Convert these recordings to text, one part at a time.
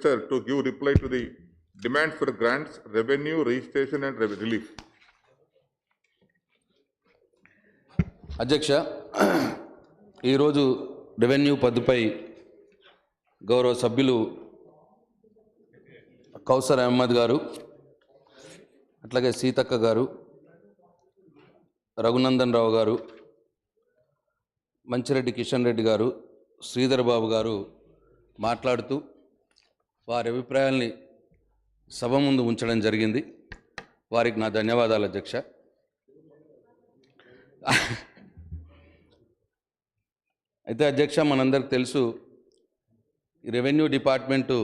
Sir, to give reply to the demands for grants, revenue, registration and relief. అధ్యక్ష, ఈరోజు revenue పద్దుపై గౌరవ సభ్యులు కౌసర్ అహ్మద్ గారు, అట్లాగే సీతక్క గారు, రఘునందన్ రావు గారు, మంచిరెడ్డి కిషన్ రెడ్డి గారు, శ్రీధర్ బాబు గారు మాట్లాడుతూ వారి అభిప్రాయాల్ని సభ ముందు ఉంచడం జరిగింది. వారికి నా ధన్యవాదాలు అధ్యక్ష. అయితే అధ్యక్ష, మనందరికి తెలుసు, ఈ revenue department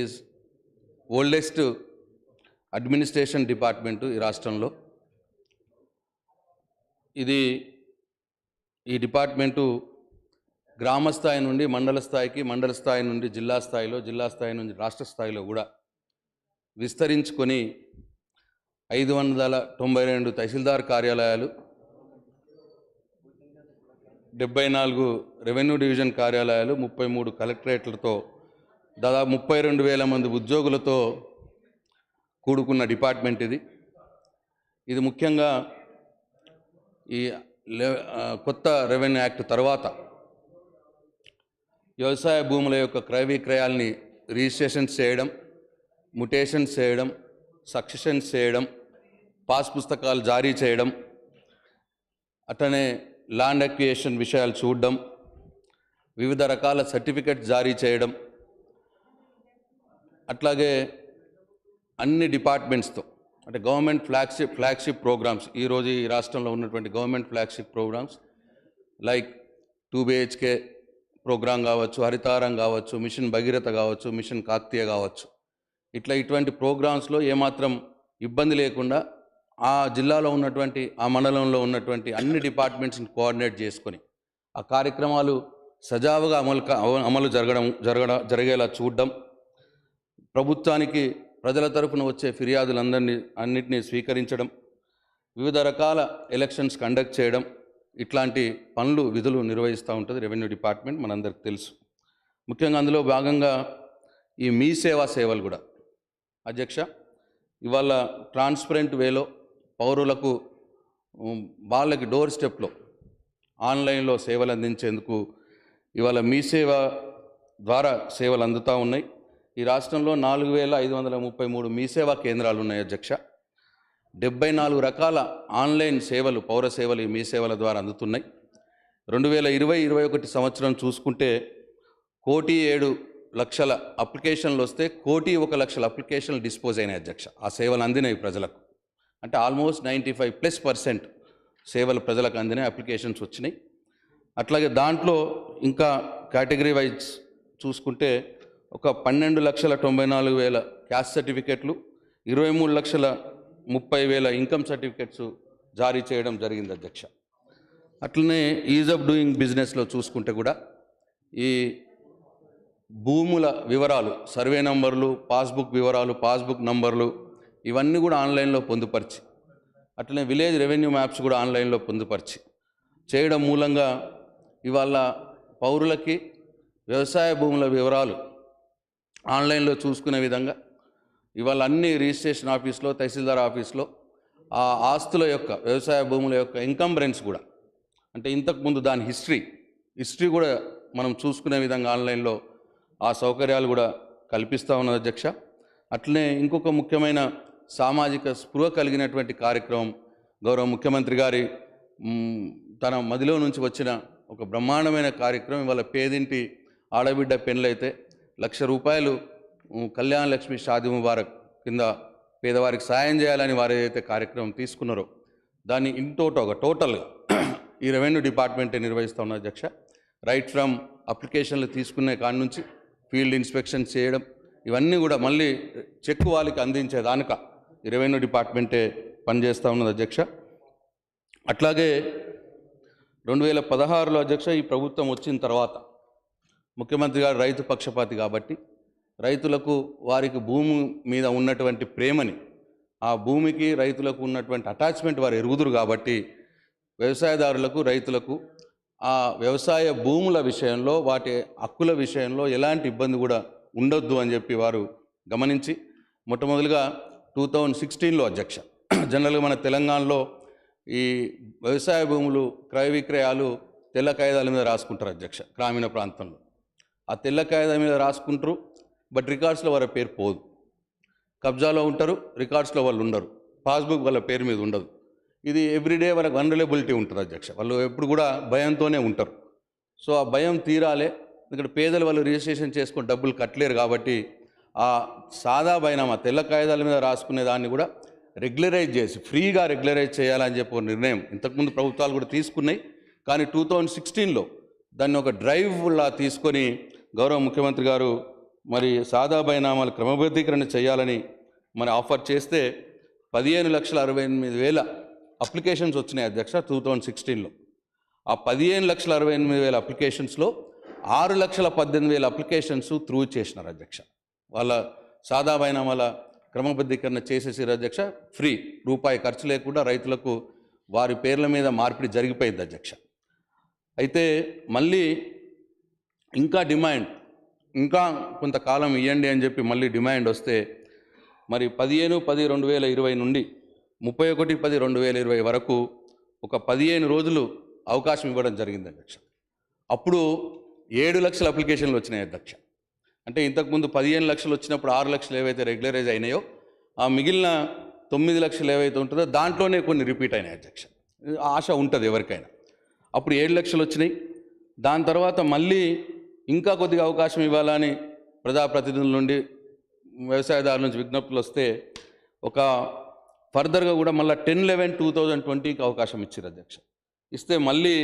is oldest administration department ఈ రాష్ట్రంలో. ఈ డిపార్ట్మెంటు గ్రామ స్థాయి నుండి మండల స్థాయికి, మండల స్థాయి నుండి జిల్లా స్థాయిలో, జిల్లా స్థాయి నుండి రాష్ట్ర స్థాయిలో కూడా విస్తరించుకొని 592 తహసీల్దార్ కార్యాలయాలు, 74 రెవెన్యూ డివిజన్ కార్యాలయాలు, 33 కలెక్టరేట్లతో దాదాపు 32,000 మంది ఉద్యోగులతో కూడుకున్న డిపార్ట్మెంట్ ఇది. ఇది ముఖ్యంగా ఈ కొత్త రెవెన్యూ యాక్ట్ తర్వాత వ్యవసాయ భూముల యొక్క క్రయ విక్రయాల్ని రిజిస్ట్రేషన్స్ చేయడం, ముటేషన్స్ చేయడం, సక్సెషన్స్ చేయడం, పాస్ పుస్తకాలు జారీ చేయడం, అట్లనే ల్యాండ్ అక్విజిషన్ విషయాలు చూడడం, వివిధ రకాల సర్టిఫికెట్ జారీ చేయడం, అట్లాగే అన్ని డిపార్ట్మెంట్స్తో అంటే గవర్నమెంట్ ఫ్లాగ్షిప్ ప్రోగ్రామ్స్, ఈరోజు ఈ రాష్ట్రంలో ఉన్నటువంటి government flagship programmes like 2 BHK programme కావచ్చు, హరితారం కావచ్చు, మిషన్ భగీరథ కావచ్చు, మిషన్ కాకతీయ కావచ్చు, ఇటువంటి ప్రోగ్రామ్స్లో ఏమాత్రం ఇబ్బంది లేకుండా ఆ జిల్లాలో ఉన్నటువంటి, ఆ మండలంలో ఉన్నటువంటి అన్ని డిపార్ట్మెంట్స్ని కోఆర్డినేట్ చేసుకొని ఆ కార్యక్రమాలు సజావుగా అమలు జరిగేలా చూడడం, ప్రభుత్వానికి ప్రజల తరఫున వచ్చే అన్నింటినీ స్వీకరించడం, వివిధ రకాల ఎలక్షన్స్ కండక్ట్ చేయడం, ఇట్లాంటి పనులు, విధులు నిర్వహిస్తూ ఉంటుంది రెవెన్యూ డిపార్ట్మెంట్, మనందరికి తెలుసు. ముఖ్యంగా అందులో భాగంగా ఈ మీ సేవలు కూడా అధ్యక్ష, ఇవాళ ట్రాన్స్పరెంట్ వేలో పౌరులకు వాళ్ళకి డోర్ స్టెప్లో ఆన్లైన్లో సేవలు అందించేందుకు ఇవాళ మీ సేవ ద్వారా సేవలు అందుతూ ఉన్నాయి. ఈ రాష్ట్రంలో 4,533 మీ సేవా కేంద్రాలు ఉన్నాయి అధ్యక్ష. 74 రకాల ఆన్లైన్ సేవలు, పౌర సేవలు ఈ మీ సేవల ద్వారా అందుతున్నాయి. 2020-21 సంవత్సరం చూసుకుంటే 1,07,00,000 అప్లికేషన్లు వస్తే 1,01,00,000 అప్లికేషన్లు డిస్పోజ్ అయినాయి అధ్యక్ష. ఆ సేవలు అందినాయి ప్రజలకు. అంటే ఆల్మోస్ట్ 95+% సేవలు ప్రజలకు అందినాయి, అప్లికేషన్స్ వచ్చినాయి. అట్లాగే దాంట్లో ఇంకా కేటగిరీ వైజ్ చూసుకుంటే ఒక 12,94,000 క్యాస్ట్ సర్టిఫికెట్లు, 23,30,000 ఇన్కమ్ సర్టిఫికెట్స్ జారీ చేయడం జరిగింది అధ్యక్ష. అట్లనే ఈజ్ ఆఫ్ డూయింగ్ బిజినెస్లో చూసుకుంటే కూడా ఈ భూముల వివరాలు, సర్వే నంబర్లు, పాస్బుక్ వివరాలు, పాస్బుక్ నంబర్లు ఇవన్నీ కూడా ఆన్లైన్లో పొందుపరిచి, అట్లనే విలేజ్ రెవెన్యూ మ్యాప్స్ కూడా ఆన్లైన్లో పొందుపరిచి చేయడం మూలంగా ఇవాళ పౌరులకి వ్యవసాయ భూముల వివరాలు ఆన్లైన్లో చూసుకునే విధంగా ఇవాళ అన్ని రిజిస్ట్రేషన్ ఆఫీస్లో, తహసీల్దార్ ఆఫీస్లో ఆ ఆస్తుల యొక్క, వ్యవసాయ భూముల యొక్క ఇన్కంబరెన్స్ కూడా, అంటే ఇంతకుముందు దాని హిస్టరీ కూడా మనం చూసుకునే విధంగా ఆన్లైన్లో ఆ సౌకర్యాలు కూడా కల్పిస్తూ ఉన్నది అధ్యక్ష. అట్లనే ఇంకొక ముఖ్యమైన సామాజిక స్పృహ కలిగినటువంటి కార్యక్రమం, గౌరవ ముఖ్యమంత్రి గారి తన మదిలో నుంచి వచ్చిన ఒక బ్రహ్మాండమైన కార్యక్రమం. ఇవాళ పేదింటి ఆడబిడ్డ పెళ్ళైతే ₹1,00,000 కళ్యాణ లక్ష్మి షాదీ ముబారక్ కింద పేదవారికి సాయం చేయాలని వారు ఏదైతే కార్యక్రమం తీసుకున్నారో దాన్ని టోటల్గా ఈ రెవెన్యూ డిపార్ట్మెంటే నిర్వహిస్తూ ఉన్న అధ్యక్ష. రైట్ ఫ్రమ్ అప్లికేషన్లు తీసుకునే కాడి నుంచి ఫీల్డ్ ఇన్స్పెక్షన్ చేయడం, ఇవన్నీ కూడా మళ్ళీ చెక్ వాళ్ళకి అందించేదానిక ఈ రెవెన్యూ డిపార్ట్మెంటే పనిచేస్తూ ఉన్నది అధ్యక్ష. అట్లాగే 2016లో అధ్యక్ష ఈ ప్రభుత్వం వచ్చిన తర్వాత ముఖ్యమంత్రి గారు రైతు పక్షపాతి కాబట్టి రైతులకు, వారికి భూమి మీద ఉన్నటువంటి ప్రేమని, ఆ భూమికి రైతులకు ఉన్నటువంటి అటాచ్మెంట్ వారు ఎరుగుదురు కాబట్టి వ్యవసాయదారులకు, రైతులకు ఆ వ్యవసాయ భూముల విషయంలో, వాటి హక్కుల విషయంలో ఎలాంటి ఇబ్బంది కూడా ఉండొద్దు అని చెప్పి వారు గమనించి మొట్టమొదలుగా 2016లో అధ్యక్ష జనరల్గా మన తెలంగాణలో ఈ వ్యవసాయ భూములు క్రయ విక్రయాలు తెల్ల కాగితాల మీద రాసుకుంటారు అధ్యక్ష. గ్రామీణ ప్రాంతంలో ఆ తెల్ల కాగితాల మీద రాసుకుంటారు, బట్ రికార్డ్స్లో వారి పేరు పోదు. కబ్జాలో ఉంటారు, రికార్డ్స్లో వాళ్ళు ఉండరు, పాస్బుక్ వాళ్ళ పేరు మీద ఉండదు. ఇది ఎవ్రీడే వాళ్ళకి వనరబిలిటీ ఉంటుంది అధ్యక్ష. వాళ్ళు ఎప్పుడు కూడా భయంతోనే ఉంటారు. సో ఆ భయం తీరాలే, ఎందుకంటే పేదలు వాళ్ళు రిజిస్ట్రేషన్ చేసుకొని డబ్బులు కట్టలేరు కాబట్టి ఆ సాదా బైనామా తెల్ల కాగితాల మీద రాసుకునే దాన్ని కూడా రెగ్యులరైజ్ చేసి ఫ్రీగా రెగ్యులరైజ్ చేయాలని చెప్పి ఒక నిర్ణయం ఇంతకుముందు ప్రభుత్వాలు కూడా తీసుకున్నాయి. కానీ 2016లో దాన్ని ఒక డ్రైవ్లా తీసుకొని గౌరవ ముఖ్యమంత్రి గారు మరి సాదా బైనామాలు క్రమబద్ధీకరణ చేయాలని మరి ఆఫర్ చేస్తే 15,68,000 అప్లికేషన్స్ వచ్చినాయి అధ్యక్ష 2016లో. ఆ 15,68,000 అప్లికేషన్స్లో 6,18,000 అప్లికేషన్స్ త్రూ చేసినారు అధ్యక్ష. వాళ్ళ సాదా బైనామాల క్రమబద్ధీకరణ చేసేసారు అధ్యక్ష. ఫ్రీ, రూపాయి ఖర్చు లేకుండా రైతులకు వారి పేర్ల మీద మార్పిడి జరిగిపోయింది అధ్యక్ష. అయితే మళ్ళీ ఇంకా డిమాండ్, ఇంకా కొంతకాలం ఇవ్వండి అని చెప్పి మళ్ళీ డిమాండ్ వస్తే మరి 15/10/2020 నుండి 31/10/2020 వరకు ఒక 15 రోజులు అవకాశం ఇవ్వడం జరిగింది అధ్యక్ష. అప్పుడు 7 లక్షల అప్లికేషన్లు వచ్చినాయి అధ్యక్ష. అంటే ఇంతకుముందు 15 లక్షలు వచ్చినప్పుడు 6 లక్షలు ఏవైతే రెగ్యులరైజ్ అయినాయో ఆ మిగిలిన 9 లక్షలు ఏవైతే ఉంటుందో దాంట్లోనే కొన్ని రిపీట్ అయినాయి అధ్యక్ష. ఆశ ఉంటుంది ఎవరికైనా. అప్పుడు 7 లక్షలు వచ్చినాయి. దాని తర్వాత మళ్ళీ ఇంకా కొద్దిగా అవకాశం ఇవ్వాలని ప్రజాప్రతినిధుల నుండి వ్యవసాయదారుల నుంచి విజ్ఞప్తులు వస్తే ఒక ఫర్దర్గా కూడా మళ్ళీ 10/11/2020కి అవకాశం ఇచ్చారు అధ్యక్ష. ఇస్తే మళ్ళీ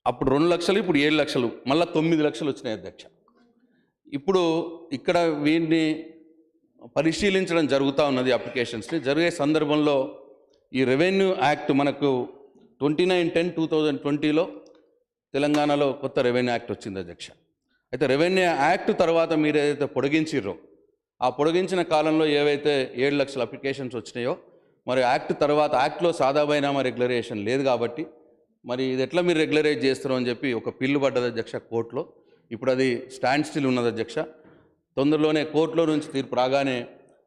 అప్పుడు 2 లక్షలు, ఇప్పుడు 7 లక్షలు, మళ్ళీ 9 లక్షలు వచ్చినాయి అధ్యక్ష. ఇప్పుడు ఇక్కడ వీటిని పరిశీలించడం జరుగుతూ ఉన్నది. అప్లికేషన్స్ని జరిగే సందర్భంలో ఈ రెవెన్యూ యాక్ట్ మనకు 29/10/2020లో తెలంగాణలో కొత్త రెవెన్యూ యాక్ట్ వచ్చింది అధ్యక్ష. అయితే రెవెన్యూ యాక్ట్ తర్వాత మీరు ఏదైతే పొడిగించిర్రో ఆ పొడిగించిన కాలంలో ఏవైతే 7 లక్షల అప్లికేషన్స్ వచ్చినాయో మరి యాక్ట్ తర్వాత యాక్ట్లో సాదా బైనామా రెగ్యులరేషన్ లేదు కాబట్టి మరి ఇది ఎట్లా మీరు రెగ్యులరైజ్ చేస్తారో అని చెప్పి ఒక పిల్లు పడ్డది అధ్యక్ష కోర్టులో. ఇప్పుడు అది స్టాండ్ స్టిల్ ఉన్నది అధ్యక్ష. తొందరలోనే కోర్టులో నుంచి తీర్పు రాగానే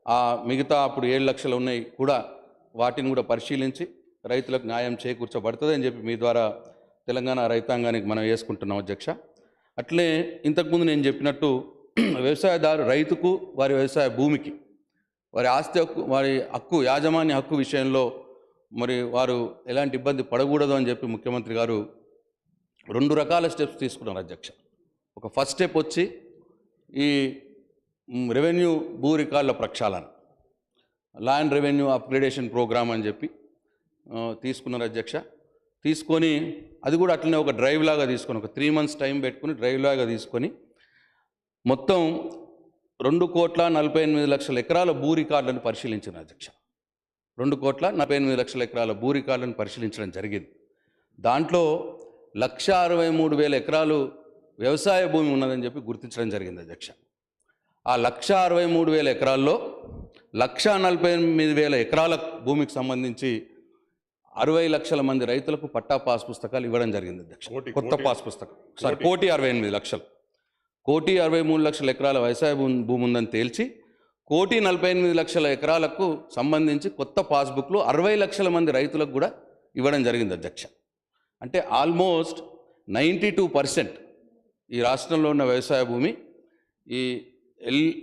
ఆ మిగతా అప్పుడు 7 లక్షలు ఉన్నాయి కూడా వాటిని కూడా పరిశీలించి రైతులకు న్యాయం చేకూర్చబడుతుంది అని చెప్పి మీ ద్వారా తెలంగాణ రైతాంగానికి మనం వేసుకుంటున్నాం అధ్యక్ష. అట్లే ఇంతకుముందు నేను చెప్పినట్టు వ్యవసాయదారు రైతుకు వారి వ్యవసాయ భూమికి వారి ఆస్తి హక్కు, వారి హక్కు, యాజమాన్య హక్కు విషయంలో మరి వారు ఎలాంటి ఇబ్బంది పడకూడదు అని చెప్పి ముఖ్యమంత్రి గారు 2 రకాల స్టెప్స్ తీసుకున్నారు అధ్యక్ష. ఒక ఫస్ట్ స్టెప్ వచ్చి ఈ రెవెన్యూ భూ రికార్డుల ప్రక్షాళన, ల్యాండ్ రెవెన్యూ అప్గ్రేడేషన్ ప్రోగ్రామ్ అని చెప్పి తీసుకున్నారు అధ్యక్ష. తీసుకొని అది కూడా అట్లనే ఒక డ్రైవ్ లాగా తీసుకొని ఒక 3 months టైం పెట్టుకుని డ్రైవ్ లాగా తీసుకొని మొత్తం 2,48,00,000 ఎకరాల భూ రికార్డులను పరిశీలించిన అధ్యక్ష. 2,48,00,000 ఎకరాల భూ రికార్డులను పరిశీలించడం జరిగింది. దాంట్లో 1,63,000 ఎకరాలు వ్యవసాయ భూమి ఉన్నదని చెప్పి గుర్తించడం జరిగింది అధ్యక్ష. ఆ 1,63,000 ఎకరాల్లో 1,48,000 ఎకరాల భూమికి సంబంధించి 60 లక్షల మంది రైతులకు పట్టా పాస్ పుస్తకాలు ఇవ్వడం జరిగింది అధ్యక్ష. కొత్త పాస్ పుస్తకం 1,68,00,000, 1,63,00,000 ఎకరాల వ్యవసాయ భూమి ఉందని తేల్చి 1,48,00,000 ఎకరాలకు సంబంధించి కొత్త పాస్బుక్లు 60 లక్షల మంది రైతులకు కూడా ఇవ్వడం జరిగింది అధ్యక్ష. అంటే ఆల్మోస్ట్ 92% ఈ రాష్ట్రంలో ఉన్న వ్యవసాయ భూమి ఈ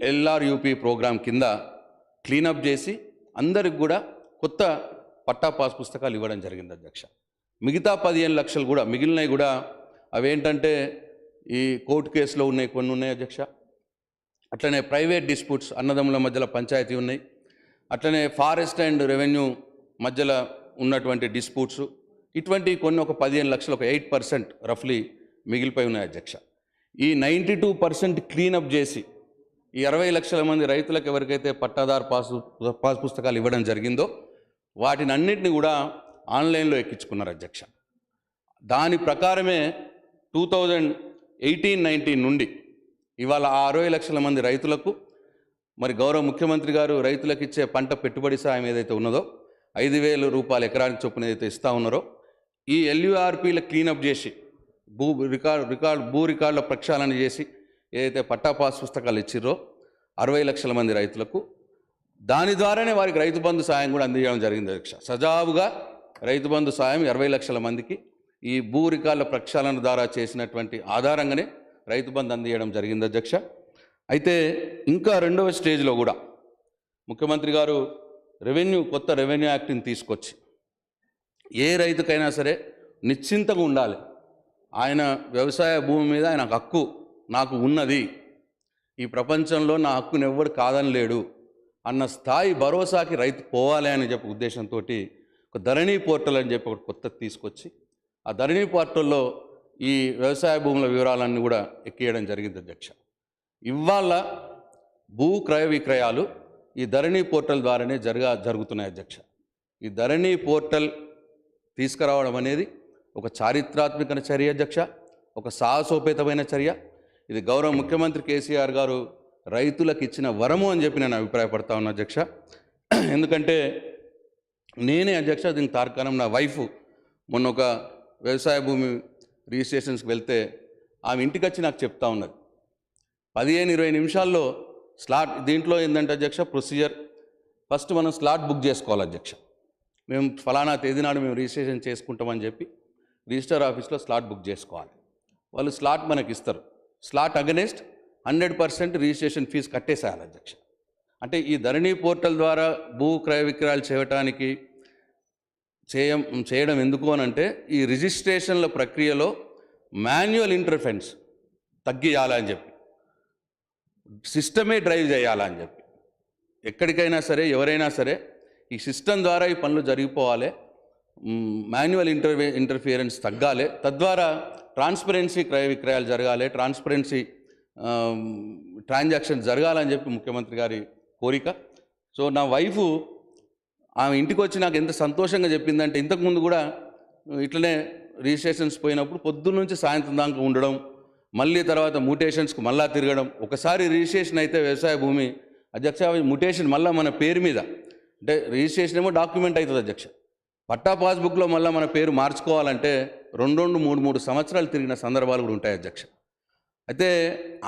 ఎల్ఆర్యూపీ ప్రోగ్రాం కింద క్లీనప్ చేసి అందరికి కూడా కొత్త పట్టా పాస్ పుస్తకాలు ఇవ్వడం జరిగింది అధ్యక్ష. మిగతా 15 లక్షలు కూడా మిగిలినవి కూడా అవేంటంటే ఈ కోర్టు కేసులో ఉన్నాయి, కొన్ని ఉన్నాయి అధ్యక్ష. అట్లనే ప్రైవేట్ డిస్ప్యూట్స్, అన్నదమ్ముల మధ్యలో పంచాయతీ ఉన్నాయి. అట్లనే ఫారెస్ట్ అండ్ రెవెన్యూ మధ్యలో ఉన్నటువంటి డిస్ప్యూట్స్, ఇటువంటి కొన్ని ఒక 15 లక్షలు, ఒక 8% రఫ్లీ మిగిలిపోయి ఉన్నాయి అధ్యక్ష. ఈ 92% క్లీనప్ చేసి ఈ 60 లక్షల మంది రైతులకు ఎవరికైతే పట్టాదారు పాస్ పుస్తకాలు ఇవ్వడం జరిగిందో వాటిని అన్నింటినీ కూడా ఆన్లైన్లో ఎక్కించుకున్నారు అధ్యక్ష. దాని ప్రకారమే 2018-19 నుండి ఇవాళ ఆ 60 లక్షల మంది రైతులకు మరి గౌరవ ముఖ్యమంత్రి గారు రైతులకు ఇచ్చే పంట పెట్టుబడి సాయం ఏదైతే ఉన్నదో 5,000 రూపాయలు ఎకరానికి చొప్పున ఏదైతే ఇస్తూ ఉన్నారో ఈ ఎల్యూఆర్పీల క్లీనప్ చేసి భూ రికార్డుల ప్రక్షాళన చేసి ఏదైతే పట్టా పాస్ పుస్తకాలు ఇచ్చిర్రో 60 లక్షల మంది రైతులకు, దాని ద్వారానే వారికి రైతు బంధు సాయం కూడా అందించడం జరిగింది అధ్యక్ష. సజావుగా రైతు బంధు సాయం 20 లక్షల మందికి ఈ భూ రికార్డుల ప్రక్షాళన ద్వారా చేసినటువంటి ఆధారంగానే రైతు బంధు అందించడం జరిగింది అధ్యక్ష. అయితే ఇంకా రెండవ స్టేజ్లో కూడా ముఖ్యమంత్రి గారు కొత్త రెవెన్యూ యాక్ట్ని తీసుకొచ్చి ఏ రైతుకైనా సరే నిశ్చింతగా ఉండాలి, ఆయన వ్యవసాయ భూమి మీద ఆయన హక్కు నాకు ఉన్నది, ఈ ప్రపంచంలో నా హక్కును ఎవ్వరు కాదని లేడు అన్న స్థాయి భరోసాకి రైతు పోవాలి అని చెప్పి ఉద్దేశంతో ఒక ధరణి పోర్టల్ అని చెప్పి ఒకటి కొత్తది తీసుకొచ్చి ఆ ధరణి పోర్టల్లో ఈ వ్యవసాయ భూముల వివరాలన్నీ కూడా ఎక్కియడం జరిగింది అధ్యక్ష. ఇవాళ భూ క్రయ విక్రయాలు ఈ ధరణి పోర్టల్ ద్వారానే జరుగుతున్నాయి అధ్యక్ష. ఈ ధరణి పోర్టల్ తీసుకురావడం అనేది ఒక చారిత్రాత్మక చర్య అధ్యక్ష, ఒక సాహసోపేతమైన చర్య. ఇది గౌరవ ముఖ్యమంత్రి కేసీఆర్ గారు రైతులకు ఇచ్చిన వరము అని చెప్పి నేను అభిప్రాయపడతా ఉన్నా అధ్యక్ష. ఎందుకంటే నేనే అధ్యక్ష దీనికి తార్కాణం, నా వైఫ్ మొన్న ఒక వ్యవసాయ భూమి రిజిస్ట్రేషన్స్కి వెళ్తే ఆమె ఇంటికి వచ్చి నాకు చెప్తా ఉన్నది, 15-20 నిమిషాల్లో స్లాట్. దీంట్లో ఏంటంటే అధ్యక్ష ప్రొసీజర్, ఫస్ట్ మనం స్లాట్ బుక్ చేసుకోవాలి అధ్యక్ష. మేము ఫలానా తేదీ నాడు మేము రిజిస్ట్రేషన్ చేసుకుంటామని చెప్పి రిజిస్టర్ ఆఫీస్లో స్లాట్ బుక్ చేసుకోవాలి. వాళ్ళు స్లాట్ మనకి ఇస్తారు. స్లాట్ అగెనెస్ట్ 100% రిజిస్ట్రేషన్ ఫీజు కట్టేసేయాలి అధ్యక్ష. అంటే ఈ ధరణి పోర్టల్ ద్వారా భూ క్రయ విక్రయాలు చేయడం ఎందుకు అనంటే ఈ రిజిస్ట్రేషన్ల ప్రక్రియలో మాన్యువల్ ఇంటర్ఫెరెన్స్ తగ్గియాలని చెప్పి, సిస్టమే డ్రైవ్ చేయాలని చెప్పి, ఎక్కడికైనా సరే ఎవరైనా సరే ఈ సిస్టమ్ ద్వారా ఈ పనులు జరిగిపోవాలి, మాన్యువల్ ఇంటర్ఫియరెన్స్ తగ్గాలి, తద్వారా ట్రాన్స్పరెన్సీ క్రయ విక్రయాలు జరగాలి, ట్రాన్స్పరెన్సీ ట్రాన్సాక్షన్ జరగాలని చెప్పి ముఖ్యమంత్రి గారి కోరిక. సో నా వైఫ్ ఆమె ఇంటికి వచ్చి నాకు ఎంత సంతోషంగా చెప్పిందంటే, ఇంతకుముందు కూడా ఇట్లనే రిజిస్ట్రేషన్స్ పోయినప్పుడు పొద్దున్న నుంచి సాయంత్రం దాకా ఉండడం, మళ్ళీ తర్వాత మ్యూటేషన్స్కి మళ్ళా తిరగడం. ఒకసారి రిజిస్ట్రేషన్ అయితే వ్యవసాయ భూమి అధ్యక్ష, మ్యూటేషన్ మళ్ళీ మన పేరు మీద, అంటే రిజిస్ట్రేషన్ ఏమో డాక్యుమెంట్ అవుతుంది అధ్యక్ష, పట్టా పాస్బుక్లో మళ్ళీ మన పేరు మార్చుకోవాలంటే 2-3 సంవత్సరాలు తిరిగిన సందర్భాలు కూడా ఉంటాయి అధ్యక్ష. అయితే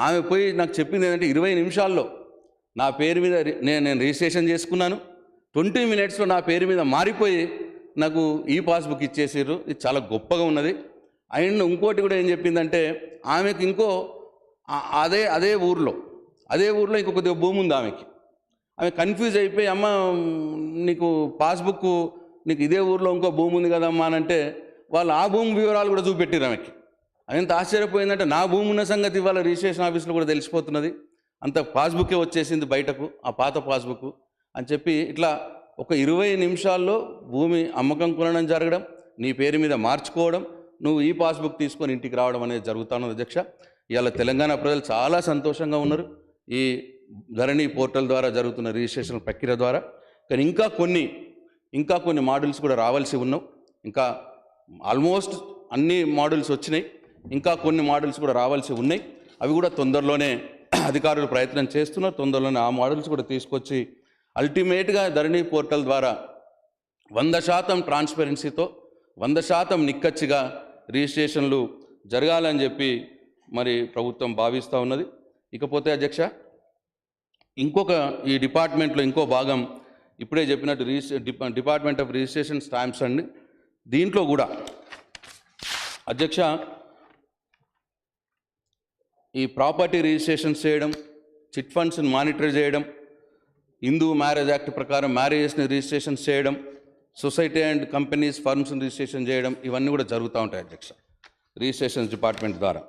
ఆమె పోయి నాకు చెప్పింది ఏంటంటే 20 నిమిషాల్లో నా పేరు మీద నేను రిజిస్ట్రేషన్ చేసుకున్నాను, 20 మినిట్స్లో నా పేరు మీద మారిపోయి నాకు ఈ పాస్బుక్ ఇచ్చేసారు. ఇది చాలా గొప్పగా ఉన్నది. అండ్ ఇంకోటి కూడా ఏం చెప్పిందంటే, ఆమెకు ఇంకో అదే ఊర్లో ఇంకో కొద్దిగా భూమి ఉంది ఆమెకి. ఆమె కన్ఫ్యూజ్ అయిపోయి, అమ్మ నీకు పాస్బుక్ నీకు ఇదే ఊర్లో ఇంకో భూమి ఉంది కదమ్మా అని అంటే, వాళ్ళు ఆ భూమి వివరాలు కూడా చూపెట్టారు ఆమెకి. ఎంత ఆశ్చర్యపోయిందంటే, నా భూమి ఉన్న సంగతి ఇవాళ రిజిస్ట్రేషన్ ఆఫీస్లో కూడా తెలిసిపోతున్నది, అంత పాస్బుకే వచ్చేసింది బయటకు, ఆ పాత పాస్బుక్ అని చెప్పి. ఇట్లా ఒక 20 నిమిషాల్లో భూమి అమ్మకం కొనడం జరగడం, నీ పేరు మీద మార్చుకోవడం, నువ్వు ఈ పాస్బుక్ తీసుకొని ఇంటికి రావడం అనేది జరుగుతున్నది అధ్యక్ష. ఇవాళ తెలంగాణ ప్రజలు చాలా సంతోషంగా ఉన్నారు ఈ ధరణి పోర్టల్ ద్వారా జరుగుతున్న రిజిస్ట్రేషన్ ప్రక్రియ ద్వారా. కానీ ఇంకా కొన్ని మాడ్యూల్స్ కూడా రావాల్సి ఉన్నాం. ఇంకా ఆల్మోస్ట్ అన్ని మాడ్యూల్స్ వచ్చినాయి, ఇంకా కొన్ని మాడ్యూల్స్ కూడా రావాల్సి ఉన్నాయి. అవి కూడా తొందరలోనే అధికారులు ప్రయత్నం చేస్తున్నారు. తొందరలోనే ఆ మాడ్యూల్స్ కూడా తీసుకొచ్చి అల్టిమేట్గా ధరణి పోర్టల్ ద్వారా 100% ట్రాన్స్పరెన్సీతో 100% నిక్కచ్చిగా రిజిస్ట్రేషన్లు జరగాలని చెప్పి మరి ప్రభుత్వం భావిస్తూ ఉన్నది. ఇకపోతే అధ్యక్ష, ఈ డిపార్ట్మెంట్లో ఇంకో భాగం ఇప్పుడే చెప్పినట్టు డిపార్ట్మెంట్ ఆఫ్ రిజిస్ట్రేషన్ స్టాంప్స్ అండి. దీంట్లో కూడా అధ్యక్ష ఈ ప్రాపర్టీ రిజిస్ట్రేషన్స్ చేయడం, చిట్ ఫండ్స్ని మానిటర్ చేయడం, హిందూ మ్యారేజ్ యాక్ట్ ప్రకారం మ్యారేజెస్ని రిజిస్ట్రేషన్ చేయడం, సొసైటీ అండ్ కంపెనీస్ ఫర్మ్స్ని రిజిస్ట్రేషన్ చేయడం, ఇవన్నీ కూడా జరుగుతూ ఉంటాయి అధ్యక్ష రిజిస్ట్రేషన్స్ డిపార్ట్మెంట్ ద్వారా.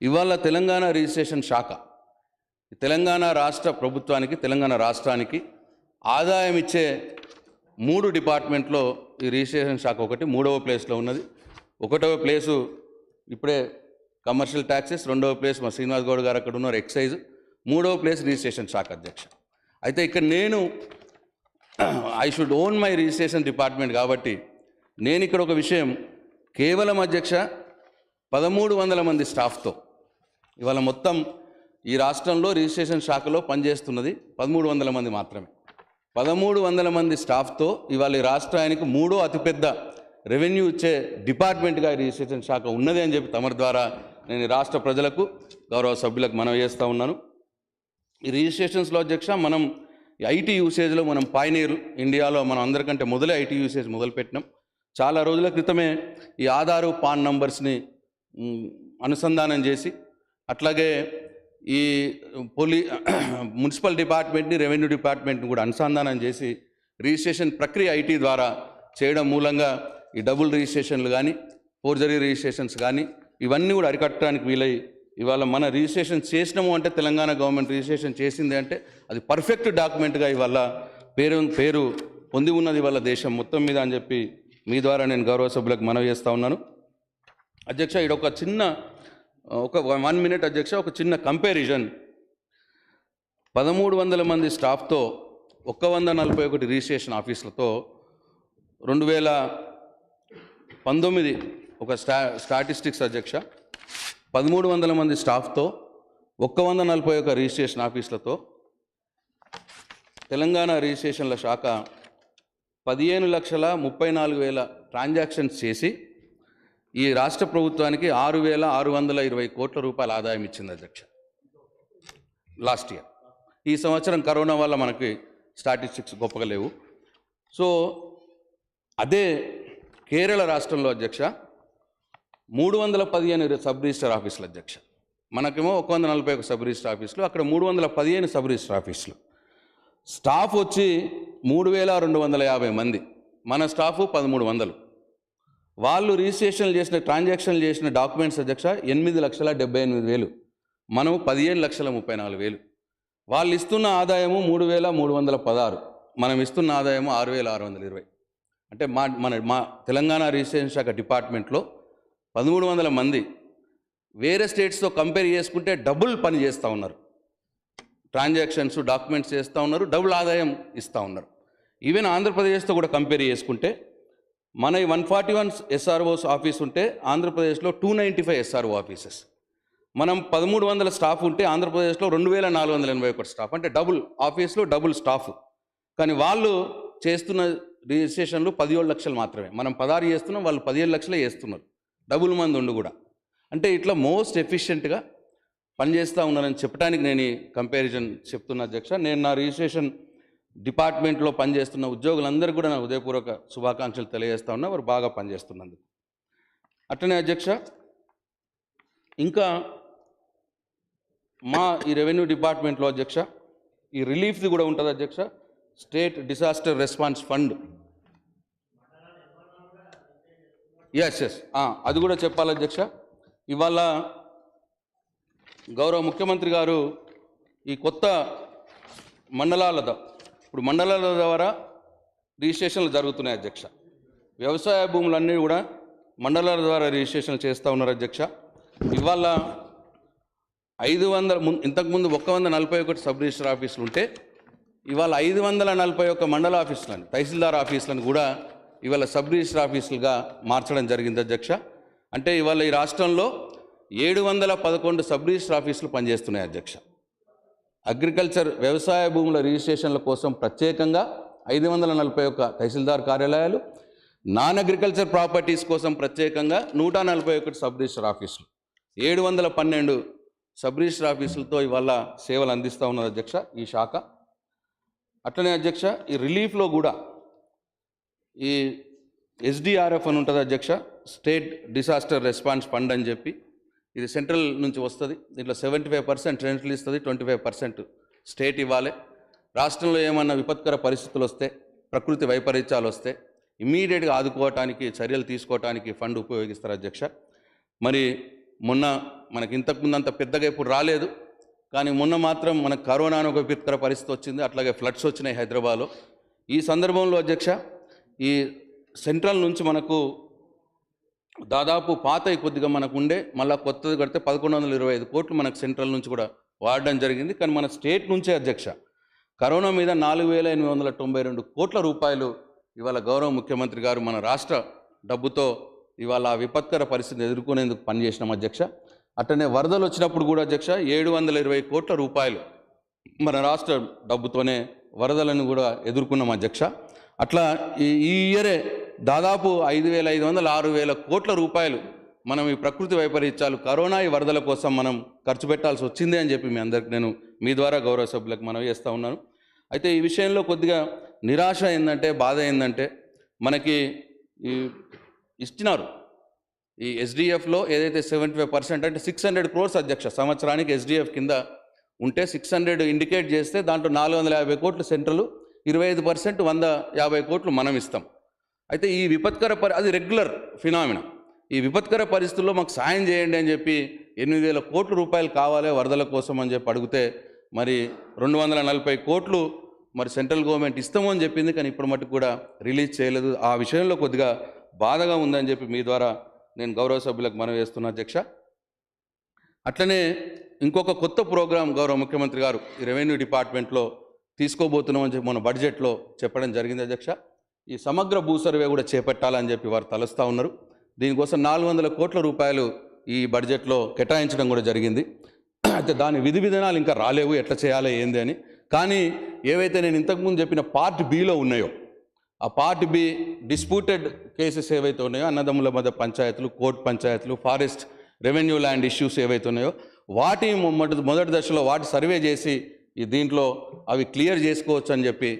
ఇవాళ తెలంగాణ రిజిస్ట్రేషన్ శాఖ తెలంగాణ రాష్ట్ర ప్రభుత్వానికి, తెలంగాణ రాష్ట్రానికి ఆదాయం ఇచ్చే 3 డిపార్ట్మెంట్లో ఈ రిజిస్ట్రేషన్ శాఖ ఒకటి 3వ ప్లేస్లో ఉన్నది. 1వ ప్లేసు ఇప్పుడే కమర్షియల్ ట్యాక్సెస్, 2వ ప్లేస్ మా శ్రీనివాస్ గౌడ్ గారు అక్కడ ఉన్నారు ఎక్సైజ్, 3వ ప్లేస్ రిజిస్ట్రేషన్ శాఖ అధ్యక్ష. అయితే ఇక్కడ I should own my registration department కాబట్టి నేను ఇక్కడ ఒక విషయం, కేవలం అధ్యక్ష 1300 మంది స్టాఫ్తో ఇవాళ మొత్తం ఈ రాష్ట్రంలో రిజిస్ట్రేషన్ శాఖలో పనిచేస్తున్నది 1300 మంది మాత్రమే. 1300 మంది స్టాఫ్తో ఇవాళ ఈ రాష్ట్రానికి 3వ అతిపెద్ద రెవెన్యూ ఇచ్చే డిపార్ట్మెంట్గా రిజిస్ట్రేషన్ శాఖ ఉన్నది అని చెప్పి తమరి ద్వారా నేను రాష్ట్ర ప్రజలకు గౌరవ సభ్యులకు మనవి చేస్తూ ఉన్నాను. ఈ రిజిస్ట్రేషన్స్లో అధ్యక్ష మనం ఈ ఐటీ యూసేజ్లో మనం పైనీర్ ఇండియాలో మనం అందరికంటే మొదలే ఐటీ యూసేజ్ మొదలుపెట్టినాం. చాలా రోజుల క్రితమే ఈ ఆధారు పాన్ నంబర్స్ని అనుసంధానం చేసి అట్లాగే ఈ మున్సిపల్ డిపార్ట్మెంట్ని రెవెన్యూ డిపార్ట్మెంట్ని కూడా అనుసంధానం చేసి రిజిస్ట్రేషన్ ప్రక్రియ ఐటీ ద్వారా చేయడం మూలంగా ఈ డబుల్ రిజిస్ట్రేషన్లు కానీ ఫోర్జరీ రిజిస్ట్రేషన్స్ కానీ ఇవన్నీ కూడా అరికట్టడానికి వీలై ఇవాళ మన రిజిస్ట్రేషన్ చేసినాము అంటే తెలంగాణ గవర్నమెంట్ రిజిస్ట్రేషన్ చేసింది అంటే అది పర్ఫెక్ట్ డాక్యుమెంట్గా ఇవాళ పేరు పొంది ఉన్నది ఇవాళ దేశం మొత్తం మీద అని చెప్పి మీ ద్వారా నేను గౌరవ సభ్యులకు మనవి చేస్తూ ఉన్నాను. అధ్యక్ష ఇది ఒక చిన్న ఒక 1 minute అధ్యక్ష, ఒక చిన్న కంపారిజన్. 1300 మంది స్టాఫ్తో 141 రిజిస్ట్రేషన్ ఆఫీసులతో 2019 ఒక స్టాటిస్టిక్స్ అధ్యక్ష, 1300 మంది స్టాఫ్తో 141 రిజిస్ట్రేషన్ ఆఫీసులతో తెలంగాణ రిజిస్ట్రేషన్ల శాఖ 15,34,000 ట్రాన్సాక్షన్స్ చేసి ఈ రాష్ట్ర ప్రభుత్వానికి 6,620 కోట్ల రూపాయల ఆదాయం ఇచ్చింది అధ్యక్ష లాస్ట్ ఇయర్. ఈ సంవత్సరం కరోనా వల్ల మనకి స్టాటిస్టిక్స్ గొప్పగా లేవు. సో అదే కేరళ రాష్ట్రంలో అధ్యక్ష 315 సబ్ రిజిస్టర్ ఆఫీసులు అధ్యక్ష, మనకేమో 141 సబ్ రిజిస్టర్ ఆఫీసులు, అక్కడ 315 సబ్ రిజిస్టర్ ఆఫీసులు. స్టాఫ్ వచ్చి 3,250 మంది, మన స్టాఫ్ 1,300. వాళ్ళు రిజిస్ట్రేషన్లు చేసిన ట్రాన్సాక్షన్లు చేసిన డాక్యుమెంట్స్ అధ్యక్ష 8,78,000, మనం 15,34,000. వాళ్ళు ఇస్తున్న ఆదాయము 3,316, మనం ఇస్తున్న ఆదాయము 6,620. అంటే మా తెలంగాణ రిజిస్ట్రేషన్ శాఖ డిపార్ట్మెంట్లో 1,300 మంది వేరే స్టేట్స్తో కంపేర్ చేసుకుంటే డబుల్ పని చేస్తూ ఉన్నారు. ట్రాన్సాక్షన్స్ డాక్యుమెంట్స్ చేస్తూ ఉన్నారు, డబుల్ ఆదాయం ఇస్తూ ఉన్నారు. ఈవెన్ ఆంధ్రప్రదేశ్తో కూడా కంపేర్ చేసుకుంటే మన 141 ఎస్ఆర్ఓస్ ఆఫీస్ ఉంటే ఆంధ్రప్రదేశ్లో 295 ఎస్ఆర్ఓ ఆఫీసెస్. మనం 1,300 స్టాఫ్ ఉంటే ఆంధ్రప్రదేశ్లో 2,481 స్టాఫ్. అంటే డబుల్ ఆఫీస్లో డబుల్ స్టాఫ్. కానీ వాళ్ళు చేస్తున్న రిజిస్ట్రేషన్లు 17 లక్షలు మాత్రమే. మనం 16 చేస్తున్నాం, వాళ్ళు 17 లక్షలే చేస్తున్నారు, డబుల్ మంది ఉండి కూడా. అంటే ఇట్లా మోస్ట్ ఎఫిషియెంట్గా పనిచేస్తూ ఉన్నారని చెప్పడానికి నేను ఈ కంపారిజన్ చెప్తున్నా అధ్యక్ష. నేను నా రిజిస్ట్రేషన్ డిపార్ట్మెంట్లో పనిచేస్తున్న ఉద్యోగులందరూ కూడా నా హృదయపూర్వక శుభాకాంక్షలు తెలియజేస్తూ ఉన్నా, వారు బాగా పనిచేస్తున్నందుకు. అట్లనే అధ్యక్ష ఇంకా మా ఈ రెవెన్యూ డిపార్ట్మెంట్లో అధ్యక్ష ఈ రిలీఫ్ది కూడా ఉంటుంది అధ్యక్ష, state disaster response fund. Yes అది కూడా చెప్పాలి అధ్యక్ష. ఇవాళ గౌరవ ముఖ్యమంత్రి గారు ఈ కొత్త ఇప్పుడు మండలాల ద్వారా రిజిస్ట్రేషన్లు జరుగుతున్నాయి అధ్యక్ష. వ్యవసాయ భూములన్నీ కూడా మండలాల ద్వారా రిజిస్ట్రేషన్లు చేస్తూ ఉన్నారు అధ్యక్ష. ఇవాళ 500 ఇంతకుముందు 141 సబ్ రిజిస్టర్ ఆఫీసులు ఉంటే ఇవాళ 541 మండల ఆఫీసులను, తహసీల్దార్ ఆఫీసులను కూడా ఇవాళ సబ్ రిజిస్టర్ ఆఫీసులుగా మార్చడం జరిగింది అధ్యక్ష. అంటే ఇవాళ ఈ రాష్ట్రంలో 711 సబ్ రిజిస్టర్ ఆఫీసులు పనిచేస్తున్నాయి అధ్యక్ష. అగ్రికల్చర్ వ్యవసాయ భూముల రిజిస్ట్రేషన్ల కోసం ప్రత్యేకంగా 541 తహసీల్దార్ కార్యాలయాలు, నాన్ అగ్రికల్చర్ ప్రాపర్టీస్ కోసం ప్రత్యేకంగా 141 సబ్ రిజిస్టర్ ఆఫీసులు, 712 సబ్ రిజిస్టర్ ఆఫీసులతో ఇవాళ సేవలు అందిస్తూ ఉన్నది అధ్యక్ష ఈ శాఖ. అట్లనే అధ్యక్ష ఈ రిలీఫ్లో కూడా ఈ SDRF అని ఉంటుంది అధ్యక్ష, స్టేట్ డిజాస్టర్ రెస్పాన్స్ ఫండ్ అని చెప్పి. ఇది సెంట్రల్ నుంచి వస్తుంది. దీంట్లో 75% సెంట్రల్ ఇస్తుంది, 25% స్టేట్ ఇవ్వాలి. రాష్ట్రంలో ఏమన్నా విపత్కర పరిస్థితులు వస్తే, ప్రకృతి వైపరీత్యాలు వస్తే ఇమ్మీడియట్గా ఆదుకోవటానికి, చర్యలు తీసుకోవటానికి ఫండ్ ఉపయోగిస్తారు అధ్యక్ష. మరి మొన్న మనకి ఇంతకుముందు అంత పెద్దగా ఇప్పుడు రాలేదు, కానీ మొన్న మాత్రం మనకు కరోనా ఒక విపత్కర పరిస్థితి వచ్చింది, అట్లాగే ఫ్లడ్స్ వచ్చినాయి హైదరాబాద్లో. ఈ సందర్భంలో అధ్యక్ష ఈ సెంట్రల్ నుంచి మనకు దాదాపు పాతవి కొద్దిగా మనకు ఉండే, మళ్ళీ కొత్తది కడితే 1,125 కోట్లు మనకు సెంట్రల్ నుంచి కూడా వాడడం జరిగింది. కానీ మన స్టేట్ నుంచే అధ్యక్ష కరోనా మీద 4,892 కోట్ల రూపాయలు ఇవాళ గౌరవ ముఖ్యమంత్రి గారు మన రాష్ట్ర డబ్బుతో ఇవాళ ఆ విపత్కర పరిస్థితిని ఎదుర్కొనేందుకు పనిచేసినాం అధ్యక్ష. అట్లనే వరదలు వచ్చినప్పుడు కూడా అధ్యక్ష 720 కోట్ల రూపాయలు మన రాష్ట్ర డబ్బుతోనే వరదలను కూడా ఎదుర్కొన్నాం అధ్యక్ష. అట్లా ఈ ఇయరే దాదాపు 5,500 6,000 కోట్ల రూపాయలు మనం ఈ ప్రకృతి వైపరీత్యాలు కరోనా ఈ వరదల కోసం మనం ఖర్చు పెట్టాల్సి వచ్చింది అని చెప్పి మీ అందరికి నేను మీ ద్వారా గౌరవ సభ్యులకు మనవి చేస్తూ ఉన్నాను. అయితే ఈ విషయంలో కొద్దిగా నిరాశ ఏంటంటే, బాధ ఏంటంటే, మనకి ఈ ఇచ్చినారు ఈ ఎస్డిఎఫ్లో ఏదైతే 75% అంటే 600 crores అధ్యక్ష సంవత్సరానికి ఎస్డిఎఫ్ కింద ఉంటే 600 ఇండికేట్ చేస్తే దాంట్లో 450 కోట్లు సెంట్రల్, 25% 150 కోట్లు మనం ఇస్తాం. అయితే ఈ విపత్కర అది రెగ్యులర్ ఫినామినా. ఈ విపత్కర పరిస్థితుల్లో మాకు సాయం చేయండి అని చెప్పి 8,000 కోట్ల రూపాయలు కావాలి వరదల కోసం అని చెప్పి అడిగితే మరి 240 కోట్లు మరి సెంట్రల్ గవర్నమెంట్ ఇస్తాము అని చెప్పింది, కానీ ఇప్పుడు మటుకు కూడా రిలీజ్ చేయలేదు. ఆ విషయంలో కొద్దిగా బాధగా ఉందని చెప్పి మీ ద్వారా నేను గౌరవ సభ్యులకు మనవి చేస్తున్నా అధ్యక్ష. అట్లనే ఇంకొక కొత్త ప్రోగ్రాం గౌరవ ముఖ్యమంత్రి గారు ఈ రెవెన్యూ డిపార్ట్మెంట్లో తీసుకోబోతున్నామని చెప్పి మన బడ్జెట్లో చెప్పడం జరిగింది అధ్యక్ష. ఈ సమగ్ర భూ సర్వే కూడా చేపట్టాలని చెప్పి వారు తలుస్తూ ఉన్నారు. దీనికోసం 400 కోట్ల రూపాయలు ఈ బడ్జెట్లో కేటాయించడం కూడా జరిగింది. అయితే దాని విధి విధానాలు ఇంకా రాలేవు, ఎట్లా చేయాలి ఏంది అని. కానీ ఏవైతే నేను ఇంతకుముందు చెప్పిన పార్ట్ బిలో ఉన్నాయో, ఆ పార్ట్ బి డిస్ప్యూటెడ్ కేసెస్ ఏవైతే ఉన్నాయో, అన్నదమ్ముల మధ్య పంచాయతీలు, కోర్టు పంచాయతీలు, ఫారెస్ట్ రెవెన్యూ ల్యాండ్ ఇష్యూస్ ఏవైతే ఉన్నాయో వాటి మొదటి దశలో వాటి సర్వే చేసి ఈ దీంట్లో అవి క్లియర్ చేసుకోవచ్చు అని చెప్పి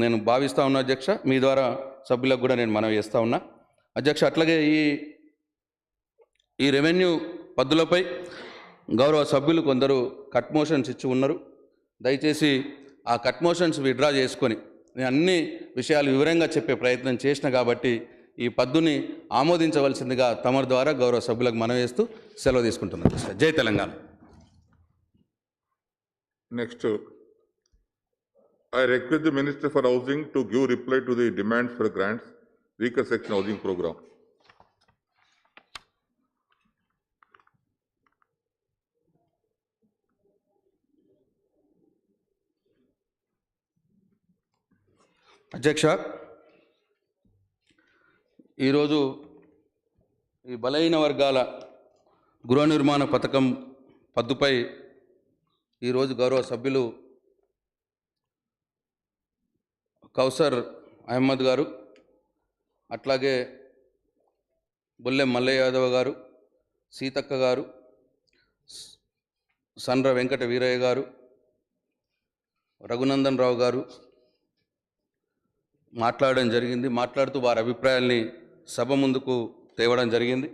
నేను భావిస్తూ ఉన్నా అధ్యక్ష. మీ ద్వారా సభ్యులకు కూడా నేను మనవి చేస్తూ ఉన్నా అధ్యక్ష. అట్లాగే ఈ రెవెన్యూ పద్దులపై గౌరవ సభ్యులు కొందరు కట్ మోషన్స్ ఇచ్చి ఉన్నారు. దయచేసి ఆ కట్ మోషన్స్ విత్డ్రా చేసుకొని నేను అన్ని విషయాలు వివరంగా చెప్పే ప్రయత్నం చేసిన కాబట్టి ఈ పద్దుని ఆమోదించవలసిందిగా తమరి ద్వారా గౌరవ సభ్యులకు మనవి చేస్తూ సెలవు తీసుకుంటున్నాను. జై Telangana. Next, I request the Minister for Housing to give reply to the demands for grants, weaker section housing program. అధ్యక్ష, ఈరోజు ఈ బలహీన వర్గాల గృహ నిర్మాణ పథకం పద్దుపై ఈరోజు గౌరవ సభ్యులు కౌసర్ అహ్మద్ గారు, అట్లాగే బొల్లె మల్లయ్య యాదవ్ గారు, సీతక్క గారు, సండ్ర వెంకట వీరయ్య గారు, రఘునందన్ రావు గారు మాట్లాడడం జరిగింది. మాట్లాడుతూ వారి అభిప్రాయాల్ని సభ ముందుకు తేవడం జరిగింది.